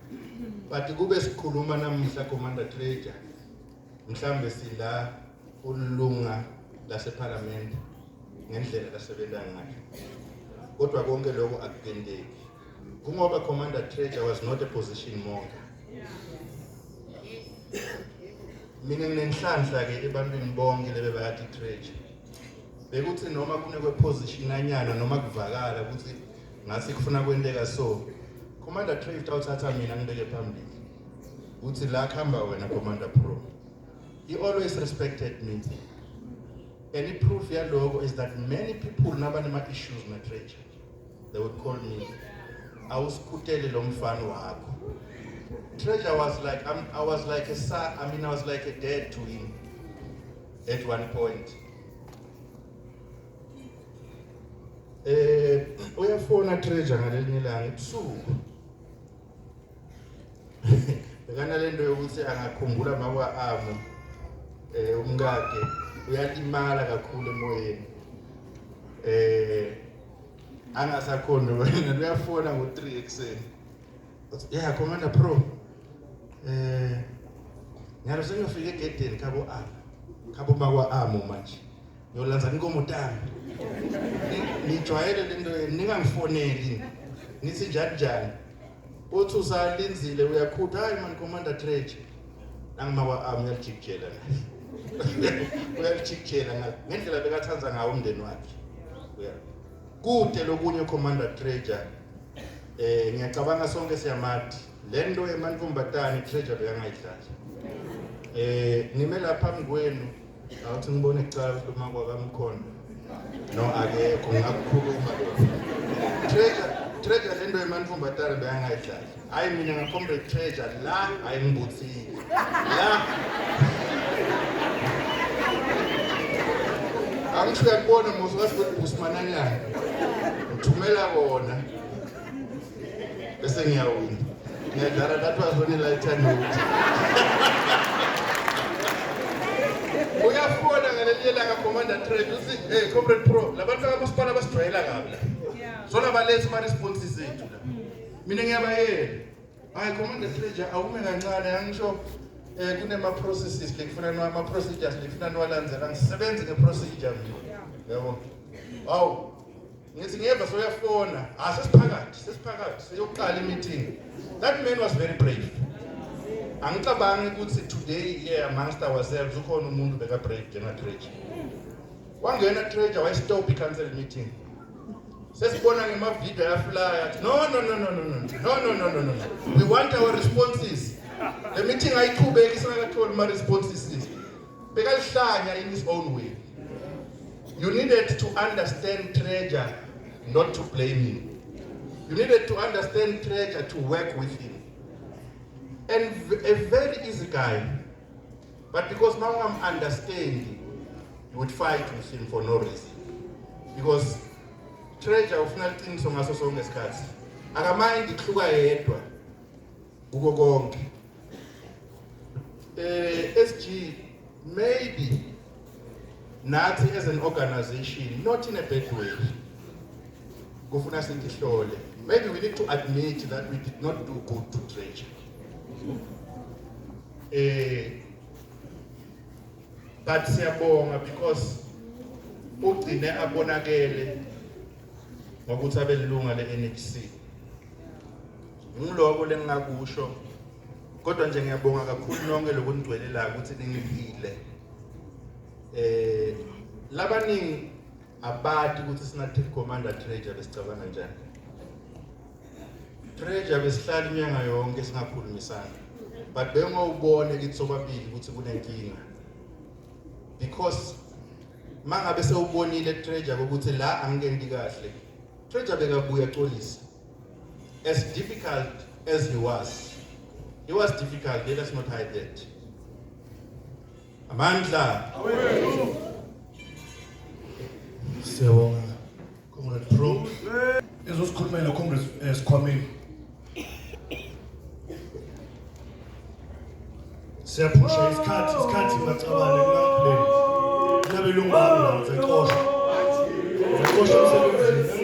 Speaker 9: but kube sikhuluma namuhla Commander Treasure mhlambe sila ulunga laseParliament ngendlela lasebenza ngayo kodwa konke lokho akukendeki kungoba Commander Treasure was not a position monger mina nginenhlanhla ke ebantwini bonke lebe bayathi Treasure bekuthi noma kunekwe position anyana noma kuvakala ukuthi ngasi kufuna kwenteka so Commander Treasure uthatha mina ngibeke phambili uthi la khamba wena Commander Pro he always respected me and the proof yaloko is that many people nabanema issues na Treasure they would call me awusikutele lo mfana wakho Treasure was like I was like a son I was like a dad to him at one point uyafona Treasure ngalelinye ilanga ebusuku bekana lento yokuthi angakhumbula makwa amo umkakhe uyalimala kakhulu emoyeni angasakhona wena uyafona ngo3 ekseni yeah Commander Pro ngiyalo sengifike egedeni khabo makwa amo manje yolanza inkomo tami nijwayele lento ningangifoneli nithi njani uthi usalinzile uyakhutha hayi man Commander Treasure nangimakwa amo uyajikjela uyajikjela ngendlela bekathanza ngawo umndeni wakhe kude lokunye Commander Treasure ngiyacabanga sonke siyamathi lento emankombatani Treasure bekangayidlali ngime lapha phambi kwenu awuthi ngibone ecala ukukhuluma kwakamkhona no akekho ngakukhuluma lokho Treasure lento emankombatani bekangayidlali hayi mina ngacomrade Treasure la ayingibuthile la angishuyakubona moswazi ukuthi uSimananyana uthumela wona bese ngiyawina. Ngiyadlala that was when lighter note. Uyafona ngaleli langa Commander Trade uthi hey Comrade Pro labantu abasiphala basijwayela kabi la. Sona balethe ama responses ethu la. Mina ngiyabayela. Hayi Commander Trade awume kancane angisho kunema processes lekufuna ama procedures lekufuna nowalandzela ngisebenze ngeprocedure mina. Yabo. Awu ngithi ngiyeva soyafona sesiphakathi seyokuqala meeting. That man was very brave. Angicabangi ukuthi today here amongst ourselves ukhona umuntu beka brave njenga Treasure. Wangena Treasure why stop i-council meeting. Sesibona ngema video ya flyer. No. We want our responses. The meeting ayiqhubeki singakathola ama responses. Bekalihlanya in his own way. You needed to understand Treasure, not to blame him. You needed to understand Treasure to work with him. And a very easy guy. But because now I'm understanding, you would fight with him for no reason. Because Treasure ufuna iqiniso ngaso sonke isikhathi. Akamind ihluka yedwa. Kuko konke. SG maybe nathi as an organization, not in a bad way. Kufuna sihlole. Maybe we need to admit that we did not do good to Treasure. But siyabonga because ugcine abonakele ngokuthi abelunga le-NHC. Ngiloko lengingakusho kodwa nje ngiyabonga kakhulu nonke lokunigcwelelayo ukuthi ningiphile. Labaningi abadi ukuthi sinathi Commander Treasure besicabanga njani. Treasure besihlala inyanga yonke singakhulumisana. But bengawubone kithi sobabili ukuthi kunenkinga. Because mangabe sewubonile Treasure ukuthi la angikendi kahle. Treasure bekabuya xolisa. As difficult as he was difficult, let us not hide that. Amandla.
Speaker 6: Siyabonga Comrade Pro. Ezosikhulumela Comrade Sikhwameni. Siyaphusha isikhathi ngacabane ngaphleni. Nabelungu bami la ngizexosha. Ngizexosha emsebenzini.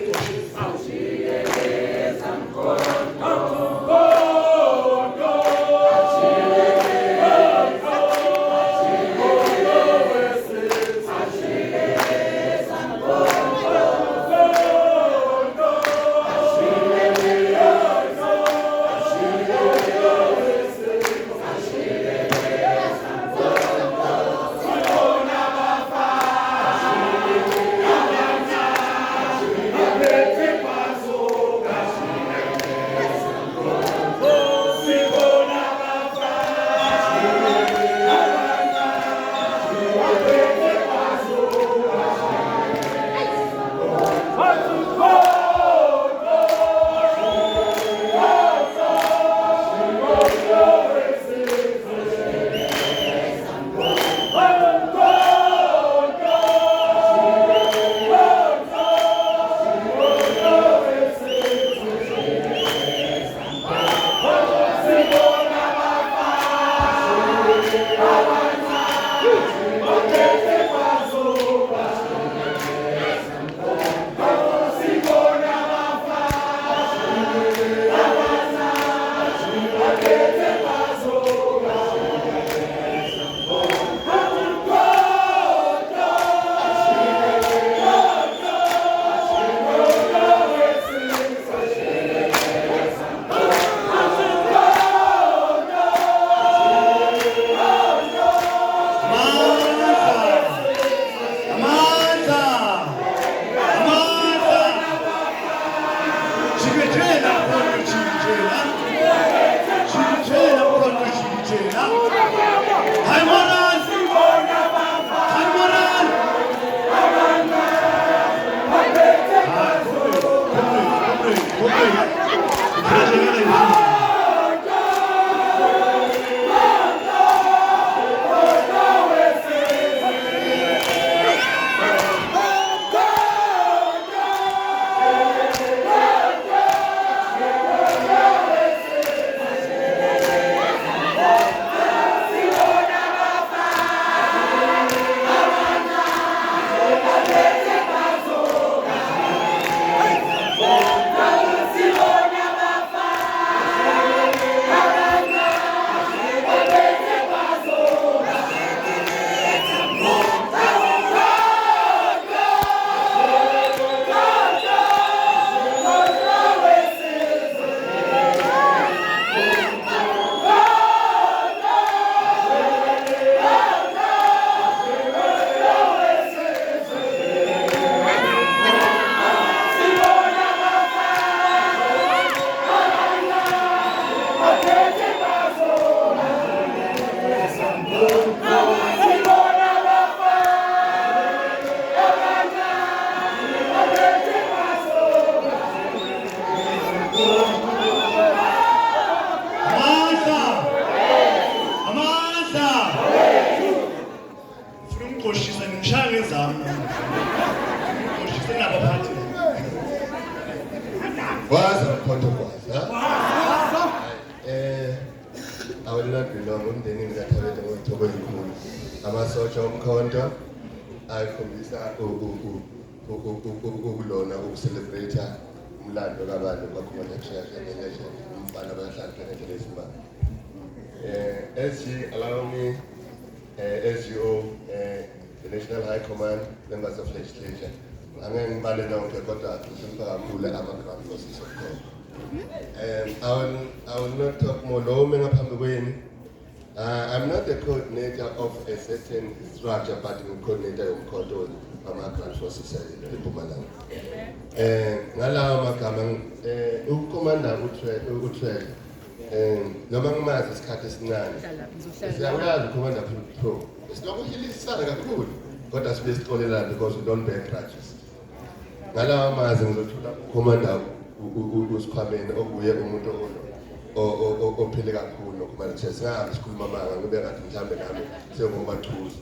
Speaker 9: belong umndenini kaThabethe ngoThoko ezinkulu. Amasosha omkhonto ayikhombisa ukulona ukucelebrate umlando kabantu bakhona ekushaye nelection umfana abahlali ngendlela esimanga. SG, allow me, SGO, the National High Command, members of legislation. I'm going to balance down to Kota, Grand Forces of God. I will not talk more long. I'm not the coordinator of a certain structure, but I'm coordinator of Koto, Grand Forces in Pumalang. Ngalawa magama ukomanda uthwele noma ngimazi isikhathi esincane siyayazi ukomanda pro sinokuhilisana kakhulu kodwa sibe sixolelana because we don't bear grudges. Ngalawa mazi ngizothula ukomanda usikhwameni okuye umuntu ophile kakhulu nokumanje singahambi sikhuluma amanga ngibe ngathi mhlambe nami sengomathuzi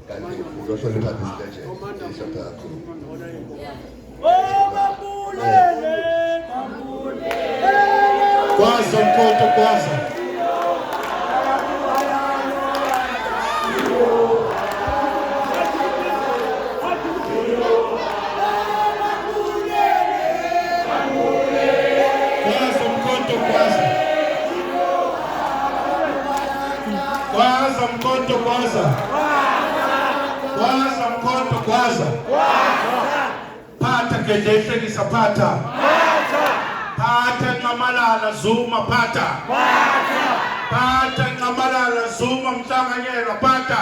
Speaker 9: kanti ngikhulu ohlonipha isilegend ishapha kakhulu.
Speaker 6: Kwaza mkhonto kwaza. Kwaza mkhonto kwaza. Kwaza mkhonto kwaza. Kwaza mkhonto kwaza. Phatha ngehlekisa phatha. Phatha nqamalala zuma phatha. Phatha nqamalala zuma mhlanganyelwa phatha.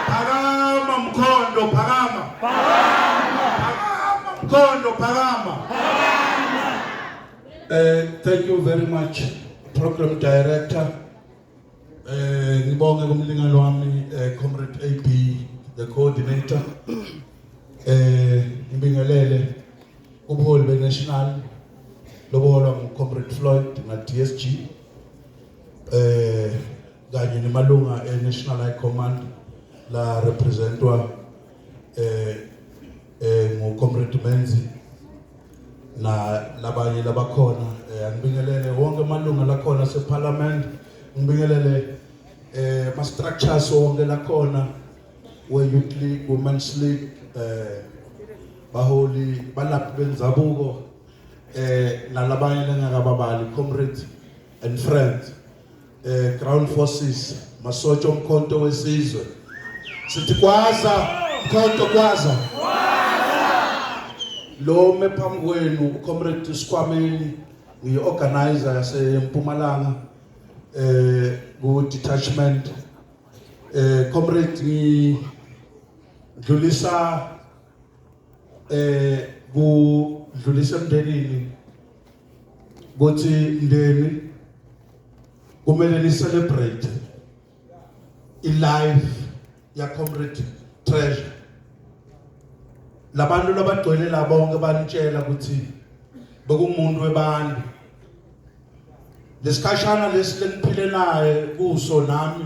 Speaker 6: Phakama mkhondo phakama. Phakama mkhondo phakama. Thank you very much, Program Director. Ngibonge kumlingani wami Comrade AB, the coordinator. Ngibingelele ubuholi beNational lobuholwa nguComrade Floyd na DSG kanye nemalunga eNational High Command la representwa nguComrade Menzi na labanye labakhona. Ngibingelele wonke amalunga lakhona seParliament, ngibingelele ma structures wonke lakhona we-Youth League, Women's League, baholi balaphi benzabuko nalabanye lengakababali comrades and friends, Ground Forces, masotsha omkhonto wesizwe. Sithi kwaza mkhonto kwaza. Lo mephambi kwenu uComrade Sikhwameni uyi-organizer yaseMpumalanga ku detachment. Comrade ngidlulisa kudlulisa emndenini ukuthi mndeni kumele ni celebrate i-life ya Comrade Treasure. Labantu labagcwele la bonke banitshela ukuthi bekumuntu webantu. Lesikhashana lesilengiphile naye kuso nami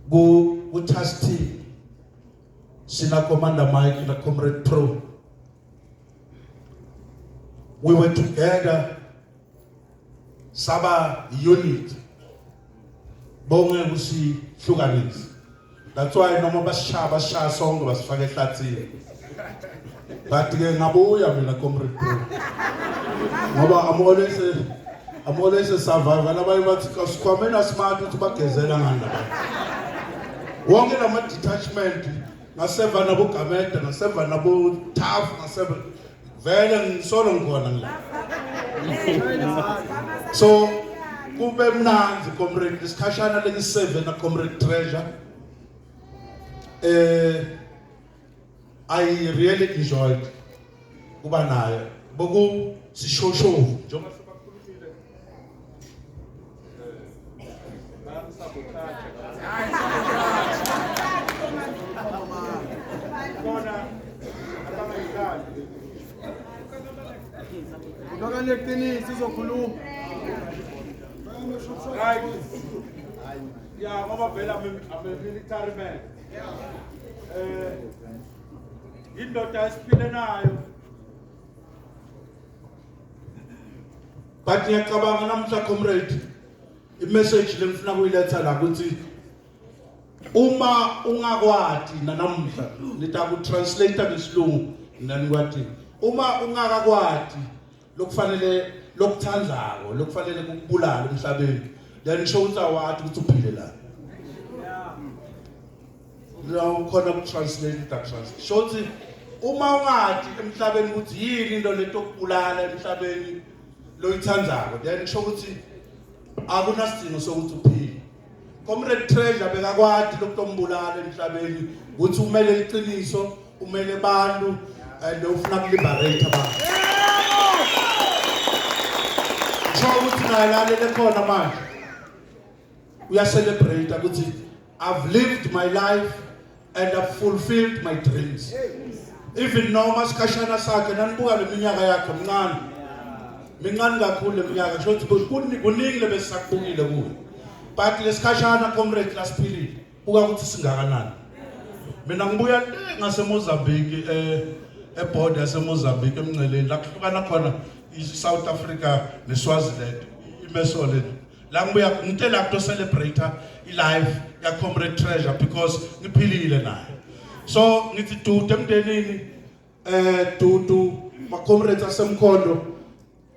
Speaker 6: ku-trustee sina Commander Mike na Comrade Pro. We were together, saba unit. Bonge kusi hlukanisi. That's why noma basishaya sonke basifaka ehlathini. But ke ngabuya mina Comrade Pro. Ngoba I'm always a survivor. Labanye bathi Sikhwameni asmart ukuthi bagezela ngani lapha. Wonke lama detachment ngaseva nabo Gameda, ngaseva nabo Tafu, ngaseva vele ngisolo ngikhona ngila. So kube mnanzi Comrade isikhashana lengi-7 na Comrade Treasure. I really enjoyed kuba naye. Boku sishoshovu njengoba sebakhulumile. Right. Yeah, ngoba vela I'm a military man. Indoda esiphile nayo. But ngiyacabanga namhla Comrade i-message lemfuna kuyiletha la ukuthi uma ungakwati nanamhla litaku-translate ngesilungu nanikwati uma ungakakwati lokufanele lokuthandlako lokufanele kukubulala emhlabeni then show ukuthi awati ukuthi uphile la lo khona ku-translate ita-translate show ukuthi uma ungati emhlabeni ukuthi yini into letokubulala emhlabeni loyithandlako then show ukuthi akunasidingo sokuthi uphile. Comrade Treasure bekakwati lokutombulala emhlabeni ukuthi umele iqiniso umele abantu and ufuna ukuliberate abantu. So ukuthi nalalele khona manje uya celebrate ukuthi I've lived my life and I've fulfilled my dreams. Even noma sikashana sakhe nanibuka leminyaka yakhe mincane kakhulu leminyaka shothi kuningi lebesakubukile kuwe. But lesikashana comrade lasiphilile buka ukuthi singakanani. Mina ngibuya ngase Mozambique eborder yase Mozambique emnceleni la kuhlukana khona iSouth Africa neSwaziland iMesole la ngibuya ngitela to celebrate ilife ya Comrade Treasure because ngiphilile naye. So ngithi dude emndenini dudu ma comrades asemkhondo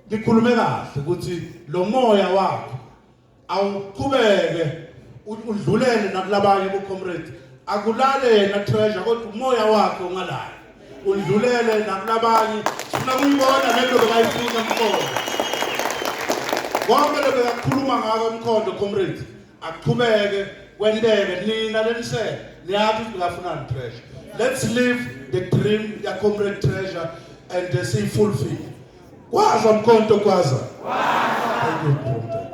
Speaker 6: ngikhulume kahle ukuthi lo moya wakho awuqhubeke udlulele nakulabanye bo comrades akulale na Treasure kodwa umoya wakho ungalala udlulele nakulabanye sifuna kuyibona lento bekayifuna emkhondo konke lebekakhuluma ngako emkhondo comrades aqhubeke kwenteke nina lenisele niyathi ukafuna Treasure. Let's live the dream ya Comrade Treasure and see fulfill. Kwaza mkhonto kwaza. Thank you.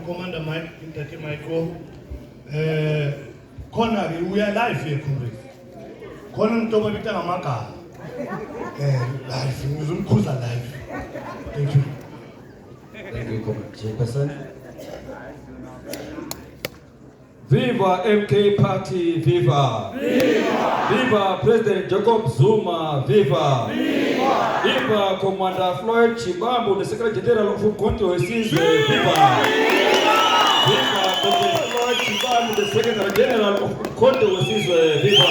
Speaker 11: Commander Mike, Intake Michael, Kona, we are live here, comrade. Kona Ntoba Bitanga Maka. Live, Muzumkuza live. Thank you.
Speaker 12: Thank you, Comrade Chairperson. Viva MK Party, viva! Viva! Viva President Jacob Zuma, viva! Viva! Viva Commander Floyd Chibambu, the Secretary General of Umkhonto Wesizwe, viva! Viva Commander Floyd Chibambu, the Secretary General of Umkhonto Wesizwe, viva!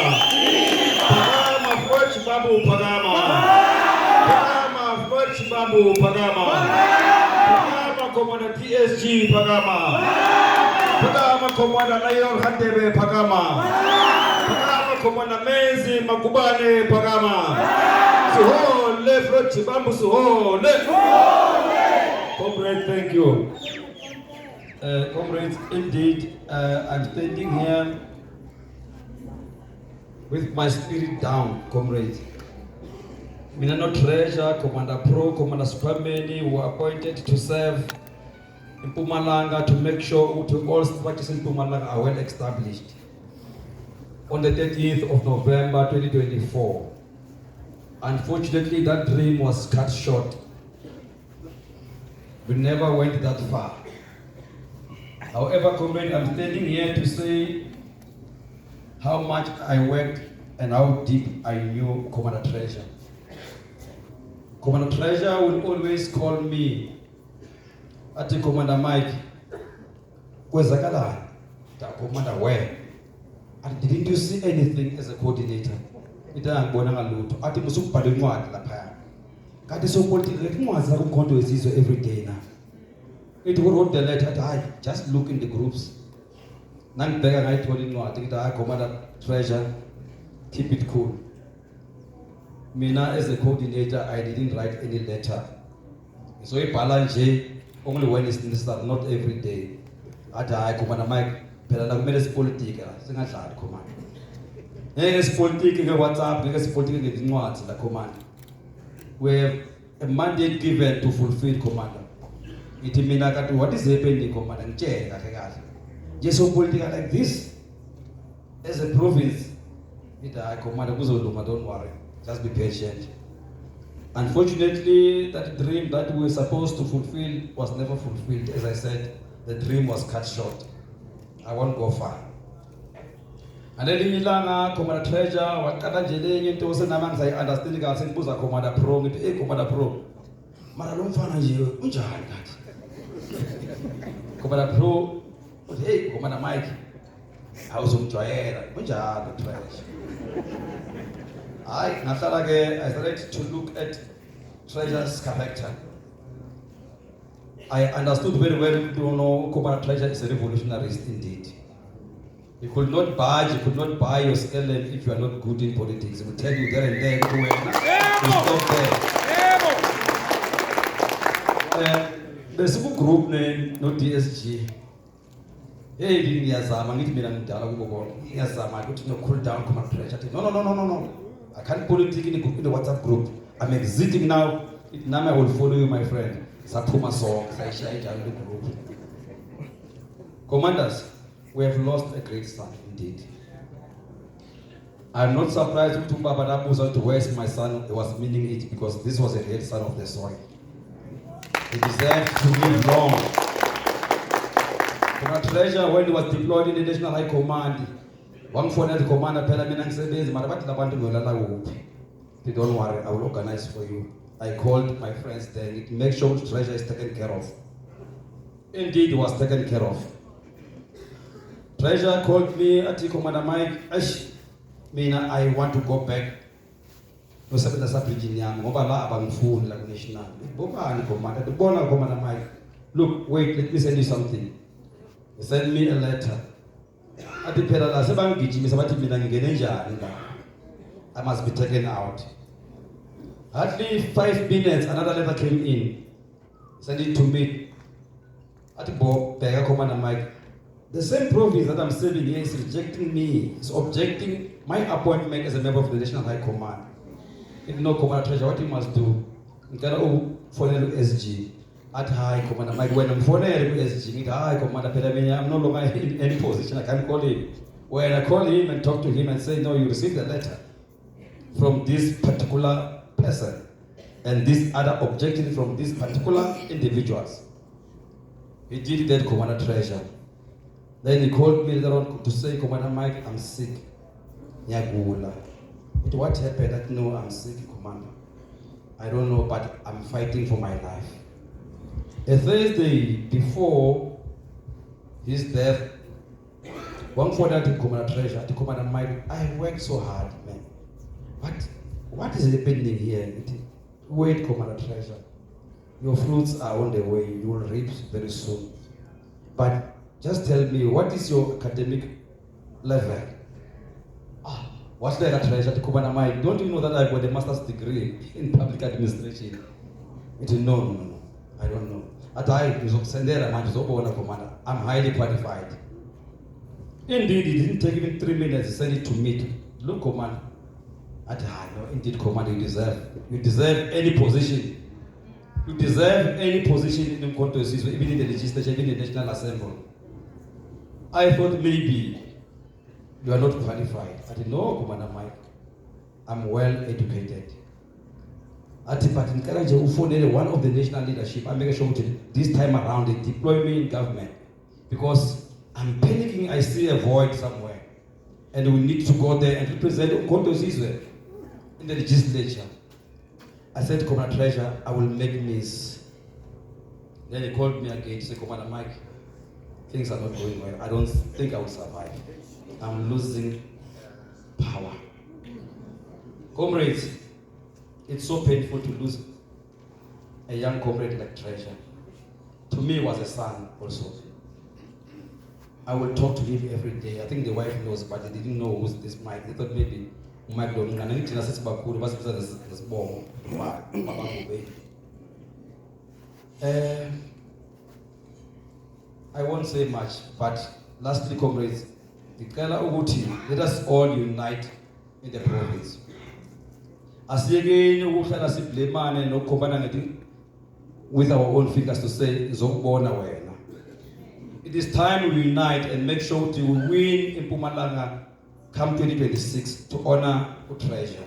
Speaker 12: Pagama Floyd Chibambu, Pagama! Pagama Floyd Chibambu, Pagama! Pagama Commander PSG, Pagama! Pagama Commander Lion Handebe, Pagama! Pagama Commander Mezi Makubane, Pagama! Suhole, Floyd Chibambu, Suhole! Comrade, thank you. Comrades, indeed, I'm standing here with my spirit down, comrades. Minano Treasure, Commander Pro, Commander Supermany were appointed to serve in Mpumalanga to make sure all parties in Mpumalanga are well established. On the 30th of November 2024, unfortunately, that dream was cut short. We never went that far. However, comrade, I'm standing here to say how much I worked and how deep I knew Commander Treasure. Commander Treasure will always call me, ati Commander Mike, kwezakala, Commander where? And didn't you see anything as a coordinator? Ita ngibona ngalutho. Ati musukubhala incwadi lapha. Kanti so political incwadi la kumkhonto wesizwe every day na. It wrote the letter ati just look in the groups. Nangibheka ngayithola incwadi ngithi Commander Treasure, keep it cool. Mina as a coordinator, I didn't write any letter. So ibhala nje only when it's necessary, not every day. Ati Commander Mike, phela la kumele sipolitika, singadlali Commander. Ngeke sipolitiki ngeWhatsApp, ngeke sipolitiki ngezincwadi la Commander. We have a mandate given to fulfill Commander. Ithi mina kanti what is happening Commander, ngitshele kahle kahle. Nje so politika like this as a province, ithi Commander kuzolunga, don't worry. Just be patient. Unfortunately, that dream that we were supposed to fulfill was never fulfilled. As I said, the dream was cut short. I won't go far. And then ilanga Commander Treasure waqala nje lenye into senama ngisayi-understand kahle ngibuza Commander Pro ngithi Commander Pro, mara lo mfana nje unjani kathi? Commander Pro uthi Commander Mike, awuzomjwayela unjani Treasure. I started to look at Treasure's character. I understood very well, Commander Treasure is a revolutionarist indeed. You could not budge, you could not buy your skeleton if you are not good in politics. He will tell you there and there to stop there. There's a group named no DSG. Hey, ngiyazama ngithi mina ngidala kubo bonke. Ngiyazama ukuthi cool down Commander Treasure. No. I can't politic in the WhatsApp group. I'm exiting now. Now I will follow you, my friend. Sapuma song, Saisha down the group. Commanders, we have lost a great son indeed. I'm not surprised to Baba Nabuza to waste my son was meaning it because this was a real son of the soil. He deserved to live long. Commander Treasure, when he was deployed in the National High Command, one for the commander phela mina ngisebenzi mara bathi labantu ngolala kuphi. Don't worry, I will organize for you. I called my friends there to make sure the Treasure is taken care of. Indeed, it was taken care of. Treasure called me ati Commander Mike, mina I want to go back. No sebenza sabridging yami ngoba la abangifuni la national. Bobani Commander, bona Commander Mike. Look, wait, let me send you something. He sent me a letter. Ati phela la sebangigijimisa bathi mina ngingene njani la. I must be taken out. Hardly 5 minutes, another letter came in. Sent it to me. Ati bo bheka Commander Mike. The same province that I'm serving here is rejecting me. It's objecting my appointment as a member of the National High Command. If no Commander Treasure, what you must do? Ngicela ufonele SG. At high Commander Mike, when I'm phoning SG, hi Commander Pelamini, I'm no longer in any position, I can't call him. When I call him and talk to him and say, no, you received a letter from this particular person and this other objecting from these particular individuals. He did that, Commander Treasure. Then he called me later on to say, Commander Mike, I'm sick. Nyagula. What happened? I know I'm sick, Commander. I don't know, but I'm fighting for my life. A Thursday before his death, one for that Commander Treasure, the Commander Mike, I worked so hard, man. What is happening here? Wait, Commander Treasure. Your fruits are on the way. You will reap very soon. But just tell me, what is your academic level? What's the Treasure? The Commander Mike, don't you know that I've got a master's degree in public administration? No, I don't know. Commander, I'm highly qualified. Indeed, it didn't take even 3 minutes to send it to me. Look, Commander. No, indeed, Commander, you deserve any position. You deserve any position in the country, even in the legislature, even in the National Assembly. I thought maybe you are not qualified. I said, no, Commander Mike, I'm well educated. But one of the national leadership, I make sure this time around they deploy me in government because I'm panicking. I see a void somewhere, and we need to go there and represent Umkhonto Sizwe in the legislature. I said to Commander Treasure, I will make Miss. Then he called me again to say, Commander Mike, things are not going well. I don't think I will survive. I'm losing power. Comrades, it's so painful to lose a young comrade like Treasure. To me, he was a son also. I will talk to him every day. I think the wife knows, but they didn't know who's this Mike. They thought maybe Mike don't know. I won't say much, but lastly, comrades, let us all unite in the province. As again, with our own figures to say, it is time we unite and make sure to win in Mpumalanga come 2026 to honor Treasure.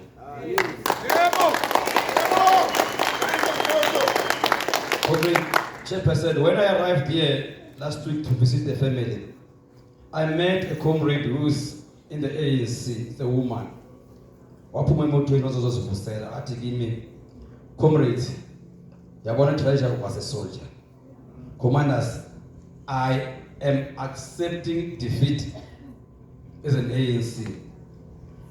Speaker 12: Chairperson, when I arrived here last week to visit the family, I met a comrade who's in the ANC, the woman. Comrade, Yabona Treasure was a soldier. Commanders, I am accepting defeat as an ANC.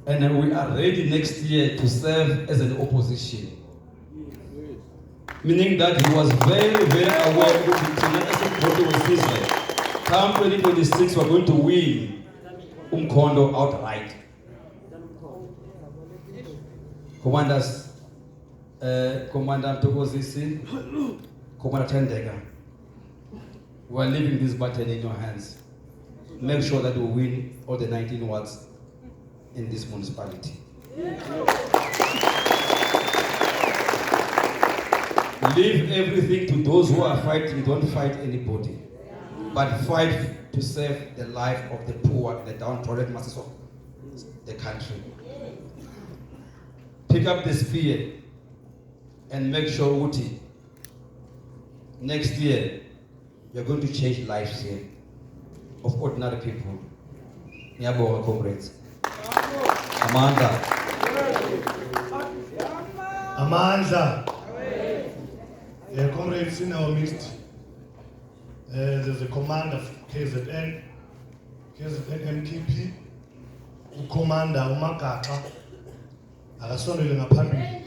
Speaker 12: And we are ready next year to serve as an opposition. Meaning that he was very, very aware that come 2026, we're going to win Umkhonto outright. Commanders, Commander Tokozisi, Commander Tendega, we are leaving this baton in your hands. Make sure that we win all the 19 wards in this municipality. Leave everything to those who are fighting. Don't fight anybody, but fight to save the life of the poor and the downtrodden masses of the country. Pick up the spear and make sure, Uti, next year you're going to change lives here of ordinary people. Nyabonga, comrades. Amanda.
Speaker 11: Comrades in our midst. There's a commander of KZN MKP, Commander Umakaka, akasondele ngaphambili.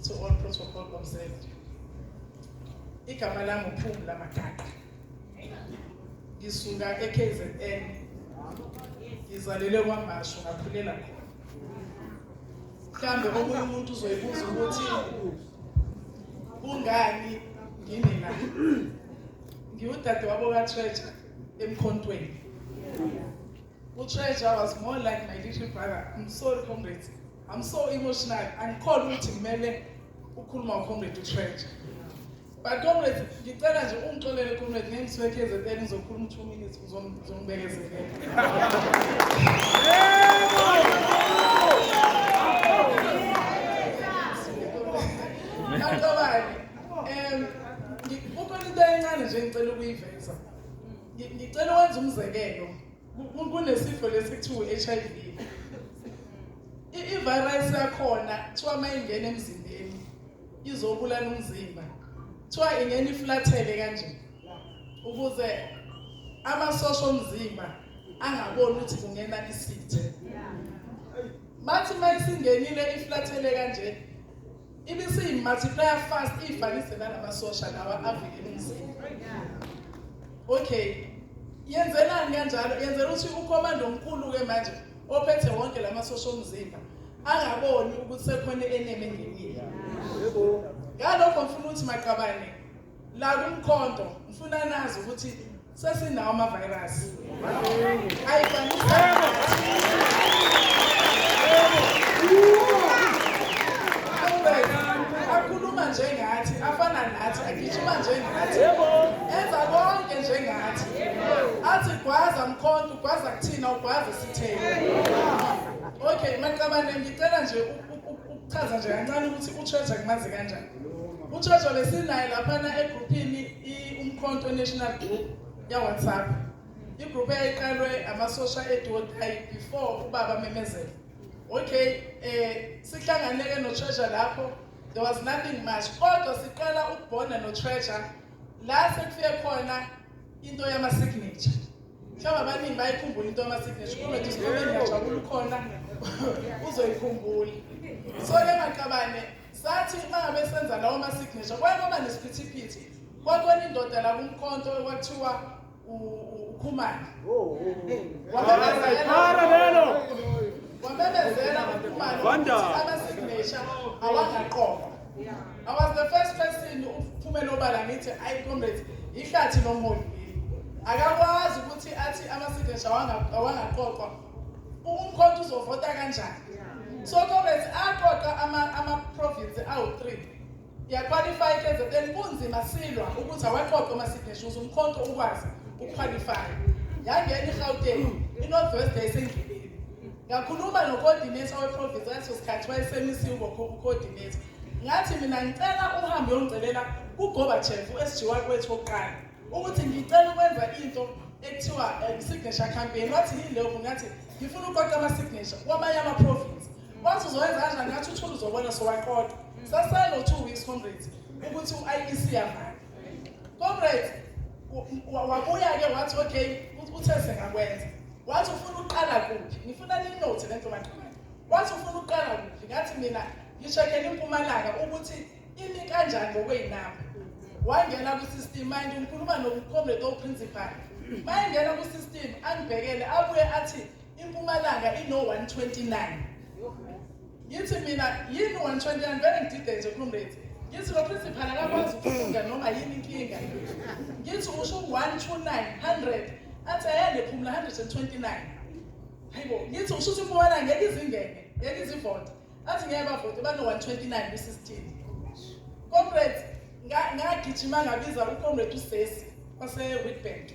Speaker 2: To all protocol observed. Igama lami uPhumla Makaka. Ngisuka eKZN. Ngizalelwe kwaMashu ngakhulela khona. Mhlambe omunye umuntu uzoyibuza ukuthi kungani ngini la ngiwudade wabo kaTreasure emkhontweni. uTreasure was more like my little brother. I'm sorry comrades, I'm so emotional. Angikhona ukuthi kumele ukhuluma uComrade uTreasure. But comrades, ngicela nje ungixolele comrade ngengisiweke ezeteni ngizokhuluma 2 minutes uzongibekezelela. Ukhona into encane nje ngicela ukuyiveza. Ngicela wenza umzekelo. Kunesifo lesikuthiwa HIV. I-virus yakhona kuthiwa mayingena emzimbeni izobulala umzimba. Kuthiwa ingena iflathele kanje ukuze amasosha omzimba angaboni ukuthi kungena isithe. Mathi mayisingenile iflathele kanje ibisi multiplier fast ifanise nalamasosha lawa avikela umzimba. Okay, yenzelani kanjalo? Yenzela ukuthi ukomando omkhulu ke manje ophethe wonke lamasosha omzimba angaboni ukuthi sekhona eneme engenile. Yebo. Ngalokho ngifuna ukuthi maqabane la kumkhonto ngifuna nazi ukuthi sesinawo ama-virus. Ayifanisa akhuluma njengathi, afana nathi, agijima njengathi, enza konke njengathi. Athi gwaza mkhonto, ugwaza kuthina, ugwaza sithele. Okay, maqabane ngicela nje ukuchaza nje kancane ukuthi uTreasure kumazi kanjani. uTreasure lesinayo laphana egroupini umkhonto national group ya WhatsApp. Igroup eyayiqalwe amasosha edodai before ubaba memezela. Okay, sihlanganeke noTreasure lapho. There was nothing much. Kodwa siqala ukubona noTreasure la sekufike khona into yama signature. Mhlawumbe abaningi bayikhumbula into yama signature. Kuma nje sikhona ngiyajabula ukhona uzoyikhumbula. So ke maqabane sathi mangabe senza lawo ma signature kwaba nesiphithiphithi. Kwakhona indoda la kumkhonto okwathiwa uKhumani. Wabebezela uKhumani ama signature awangaqoqa. I was the first person uPhumelo Obala ngithi ayi comrades ihlathi nomholi. Akakwazi ukuthi athi ama signature awangaqoqa. Umkhonto uzovota kanjani? So comrades aqoqa ama province awu3. Ya qualify ke then kunzima silwa ukuthi awaqoqa ama signatures umkhonto ukwazi uqualify. Yangena iGauteng, iNorth West yayisengileni. Ngakhuluma nocoordinator weprovince ngathi usikhathi wayesemisiwe ngocoordinator. Ngathi mina ngicela uhambe uyongicelela kuGorbachev uSG wakwethu oqala ukuthi ngicela ukwenza into ekuthiwa signature campaign. Wathi yilokho ngathi ngifuna uqoqa ama signature kwamanye ama province. Wathi uzowenza kanjani? Ngathi uthula uzobona sowaqoqa. Sasayelo 2 weeks comrades ukuthi uIEC yavala. Comrades wabuya ke wathi okay uthe sengakwenza. Wathi ufuna uqala kuphi? Ngifuna ninote lento maqhawe. Wathi ufuna uqala kuphi? Ngathi mina ngishekele impumalanga ukuthi imi kanjani ngokweinamba. Wangena ku system manje ngikhuluma noComrade oprincipal. Mayengena ku system angibhekele abuye athi impumalanga ino 129. Yithi mina yini 129 vele ngidide nje comrade. Yithi lo principal akakwazi ukufunda noma yini inkinga. Yithi usho 129 100 athi ayende phumula 129. Hayibo, yithi usho ukuthi impumalanga ngeke izingene, ngeke izivota. Athi ngeke bavote bano 129 ku16. Comrades ngagijima ngabiza uComrade uSesi wase-Witbank.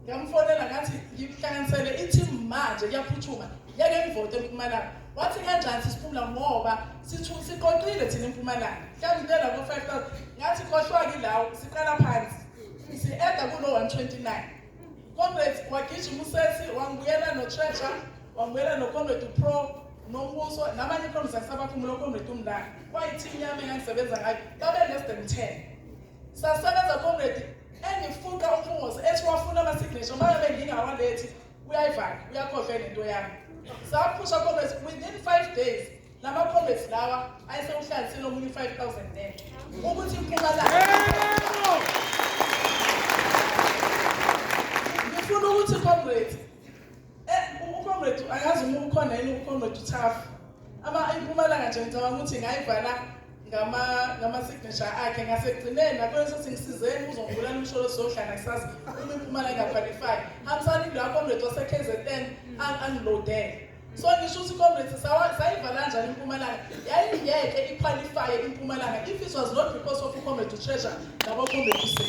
Speaker 2: Ngamfonela ngathi ngihlanganisele i-team manje kuyaphuthuma. Yake ngivote eMpumalanga. Wathi kanjani sisiphumula ngoba siqoqile thina eMpumalanga. Mhlawumbe ko 5000. Ngathi khohlwa ke lawo siqala phansi. Si-eda kulo 129. Comrades wagijima uSesi wangibuyela noTreasure, wangibuyela noComrade uPro. Nombuso nabanye promise asabaphumula uComrade uMlanga kwayithi yami engisebenza ngayo babe less than 10. Sasebenza comrade engifuqa umfungozi ethi wafuna ama signature manje ngingawalethi uyayivala uyakhohlwa lento yami. Saphusha comrades within 5 days lama comrades lawa ayesewuhlanganisile omunye 5000 net ukuthi impumalanga ngifuna ukuthi comrade uComrade akazi uma ukhona yini uComrade uThafu. Impumalanga nje ngicabanga ukuthi ngayivala signature akhe ngasekugcineni nakwena sithi ngisizeni uzongibulala umsholo sohlala kusasa uma iMpumalanga qualify hamsani kula comrade wase KZN angilodele so ngisho ukuthi comrade sayivala kanjani iMpumalanga yayingeke iqualify iMpumalanga if it was not because of comrade to treasure nabo comrade to say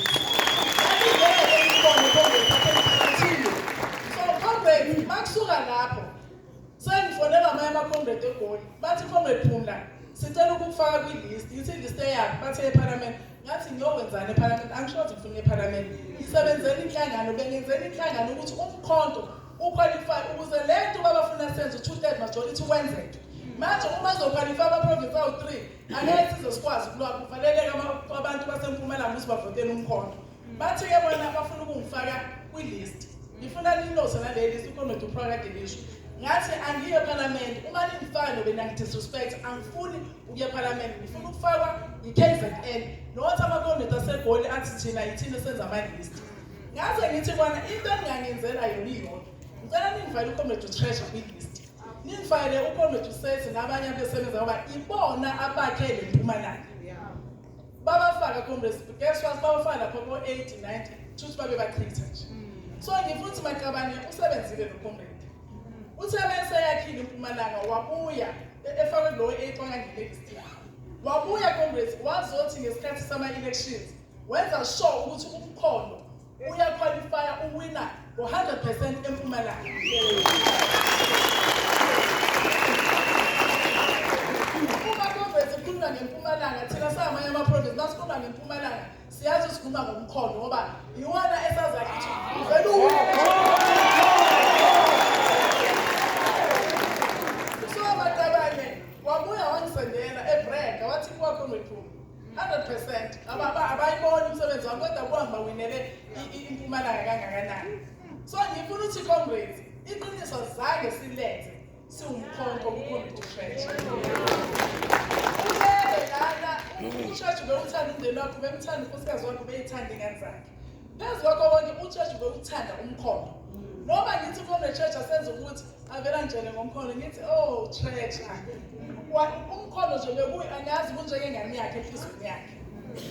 Speaker 2: yayingeke ibone comrade aphezulu so comrade makusuka lapho sengifonela amanye ama-comrade eGoli bathi comrade Phumla sicela ukufaka kwilist yithi list yakhe bathe eParliament ngathi ngiyokwenzana eParliament angisho ukuthi ngifuna eParliament ngisebenzela inhlangano bengenzela inhlangano ukuthi umkhonto uqualify ukuze lento babafuna senze 2/3 majority wenzeke manje uma zoqualify ama-province awu-3 angeke sizosikwazi kuvaleleka abantu baseMpumalanga ukuthi bavotele umkhonto bathi-ke bona bafuna ukungifaka kwilist ngifuna ninose nale list ucomrade uPrakathi lisho ngathi angiye eParliament uma ningifaka nobe nangidisrespect angifuni ukuya eParliament ngifuna ukufakwa iKZN nokuthi ama-comrade aseGoli athi thina yithina senza ama-list ngaze ngithi kwana into engingangenzela yona iyodwa ngicela ningifakele ucomrade uTreasure kwilist ningifakele ucomrade uSethi nabanye abesebenza ngoba ibona abakhele iMpumalanga babafaka comrades guess what babafaka lapho ko-80 90 futhi babe bachitha nje so ngifuna ukuthi Maqabane usebenzile lo comrade uthe bese yakhile iMpumalanga wabuya efakwe lo 8 wangangilist wabuya comrades wazothi ngesikhathi sama-elections wenza sure ukuthi umkhondo uyaqualify uwinner ngo-100% eMpumalanga uma comrades ikhuluma ngeMpumalanga thina samanye ama-province nasikhuluma ngeMpumalanga siyazi sikhuluma ngomkhondo ngoba iwona esazakithi vele wabuya wangisendela eBrega wathi kuwa comrade 100% abayibona umsebenzi wami kodwa kuhamba winele iMpumalanga kangakanani so ngifuna ukuthi comrades iqiniso zange silethe siwumkhonto kukhona uTreasure ubele lana uTreasure bewuthanda umndeni wakho bemthanda unkosikazi wakho beyithanda ingane zakhe phezu kwakho konke uTreasure bewuthanda umkhonto noma ngithi comrade Treasure senze ukuthi avela njene ngomkhondo ngithi oh Treasure umkhondo nje bekuyi angazi kunjengengane yakhe enhlizweni yakhe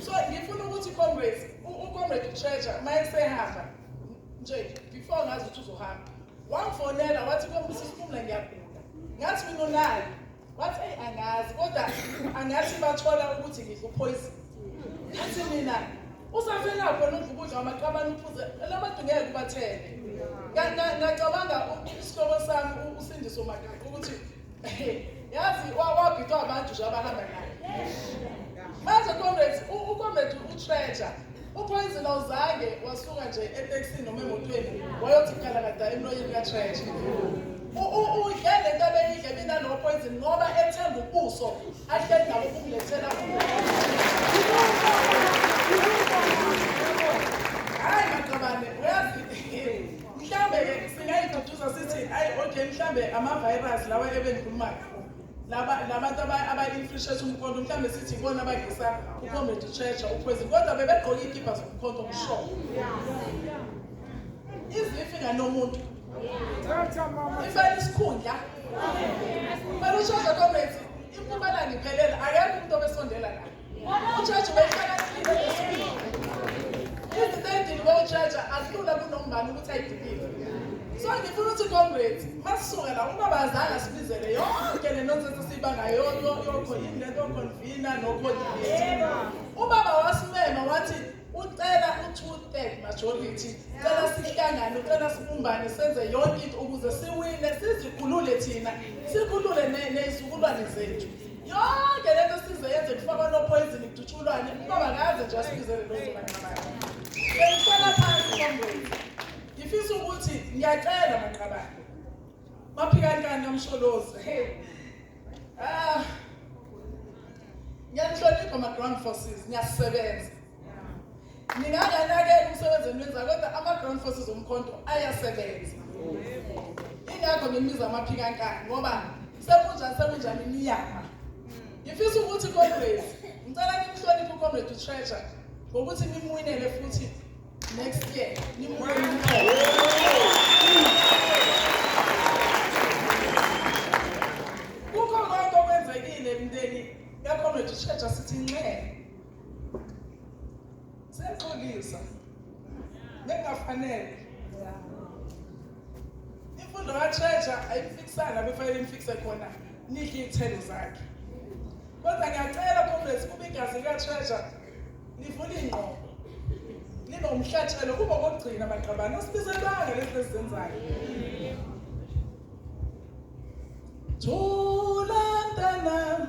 Speaker 2: so ngifuna ukuthi comrades ucomrade uTreasure mayesehamba nje before ngazi ukuthi uzohamba wangifonela wathi Phumla ngiyagula ngathi mina unayo wathi angazi kodwa angathi bathola ukuthi ngidla poison ngathi mina usafela khona ukudla amaqabane uphuze labantu ngeke kubathele ngacabanga isihloko sami uSindiso Magaka ukuthi yazi wabhidwa abantu nje abahamba naye manje comrades ucomrade uTreasure uPoison awuzange wasuka nje eTaxini noma emotweni wayothi khalakada emloyeni kaTreasure ugele into abeyidle mina no Poison ngoba ethemba ubuso ahleli nabo kumlethela hayi Maqabane uyazi mhlambe singayiduduza sithi hayi okay mhlambe ama-virus lawa ebengikhuluma labantu aba-influence umkhonto mhlambe sithi ibona abagisa ucomrade uTreasure uPoison kodwa bebegqoke ikipa zomkhonto ngisho izifi nganomuntu ifela isikhundla phela uTreasure comrades iMpumalanga iphelele akekho umuntu obesondela naye uTreasure beyihlakaniphile esibili izinto ey'diliwe uTreasure asilula kunombani ukuthi ayidilive so ngifuna ukuthi comrades masisuka la uma bazange sibizele yonke le nonsense esiyibangayo yokho yini lento yoconvena no-coordinate ubaba wasimema wathi ucela u-2/3 majority cela sihlangane ucela sibumbane senze yonke into ukuze siwine sizikhulule thina sikhulule nezizukulwane zethu yonke lento sizoyenze kufakwa no-Poison kudutshulwane ubaba kaze nje asibizele lozobanqabane bengihlala phansi comrades ngifisa ukuthi ngiyacela Maqabane maphikankani kamsholozi ngiyanihlonipha ama-ground forces ngiyasebenza ninganganakela umsebenzi enwenza kodwa ama-ground forces omkhonto ayasebenza ingakho ngimiza amaphikankani ngoba sekunjani niyama ngifisa ukuthi comrades ngicela nimhloniphe ucomrade uTreasure ngokuthi nimwinele futhi next year kukho konke okwenzekile mndeni yakhomrade uChecha sithi nxe seyaxolisa bengafanele imfundo kaChecha ayifikisana befanele imfikise khona nidle iy'thelo zakhe kodwa ngiyacela comrades kube igazi likaChecha livula iy'ngqondo libe umhlatshelo kube okokugcina amaqabane asibizelanga lezi ezizenzayo Thula mntanami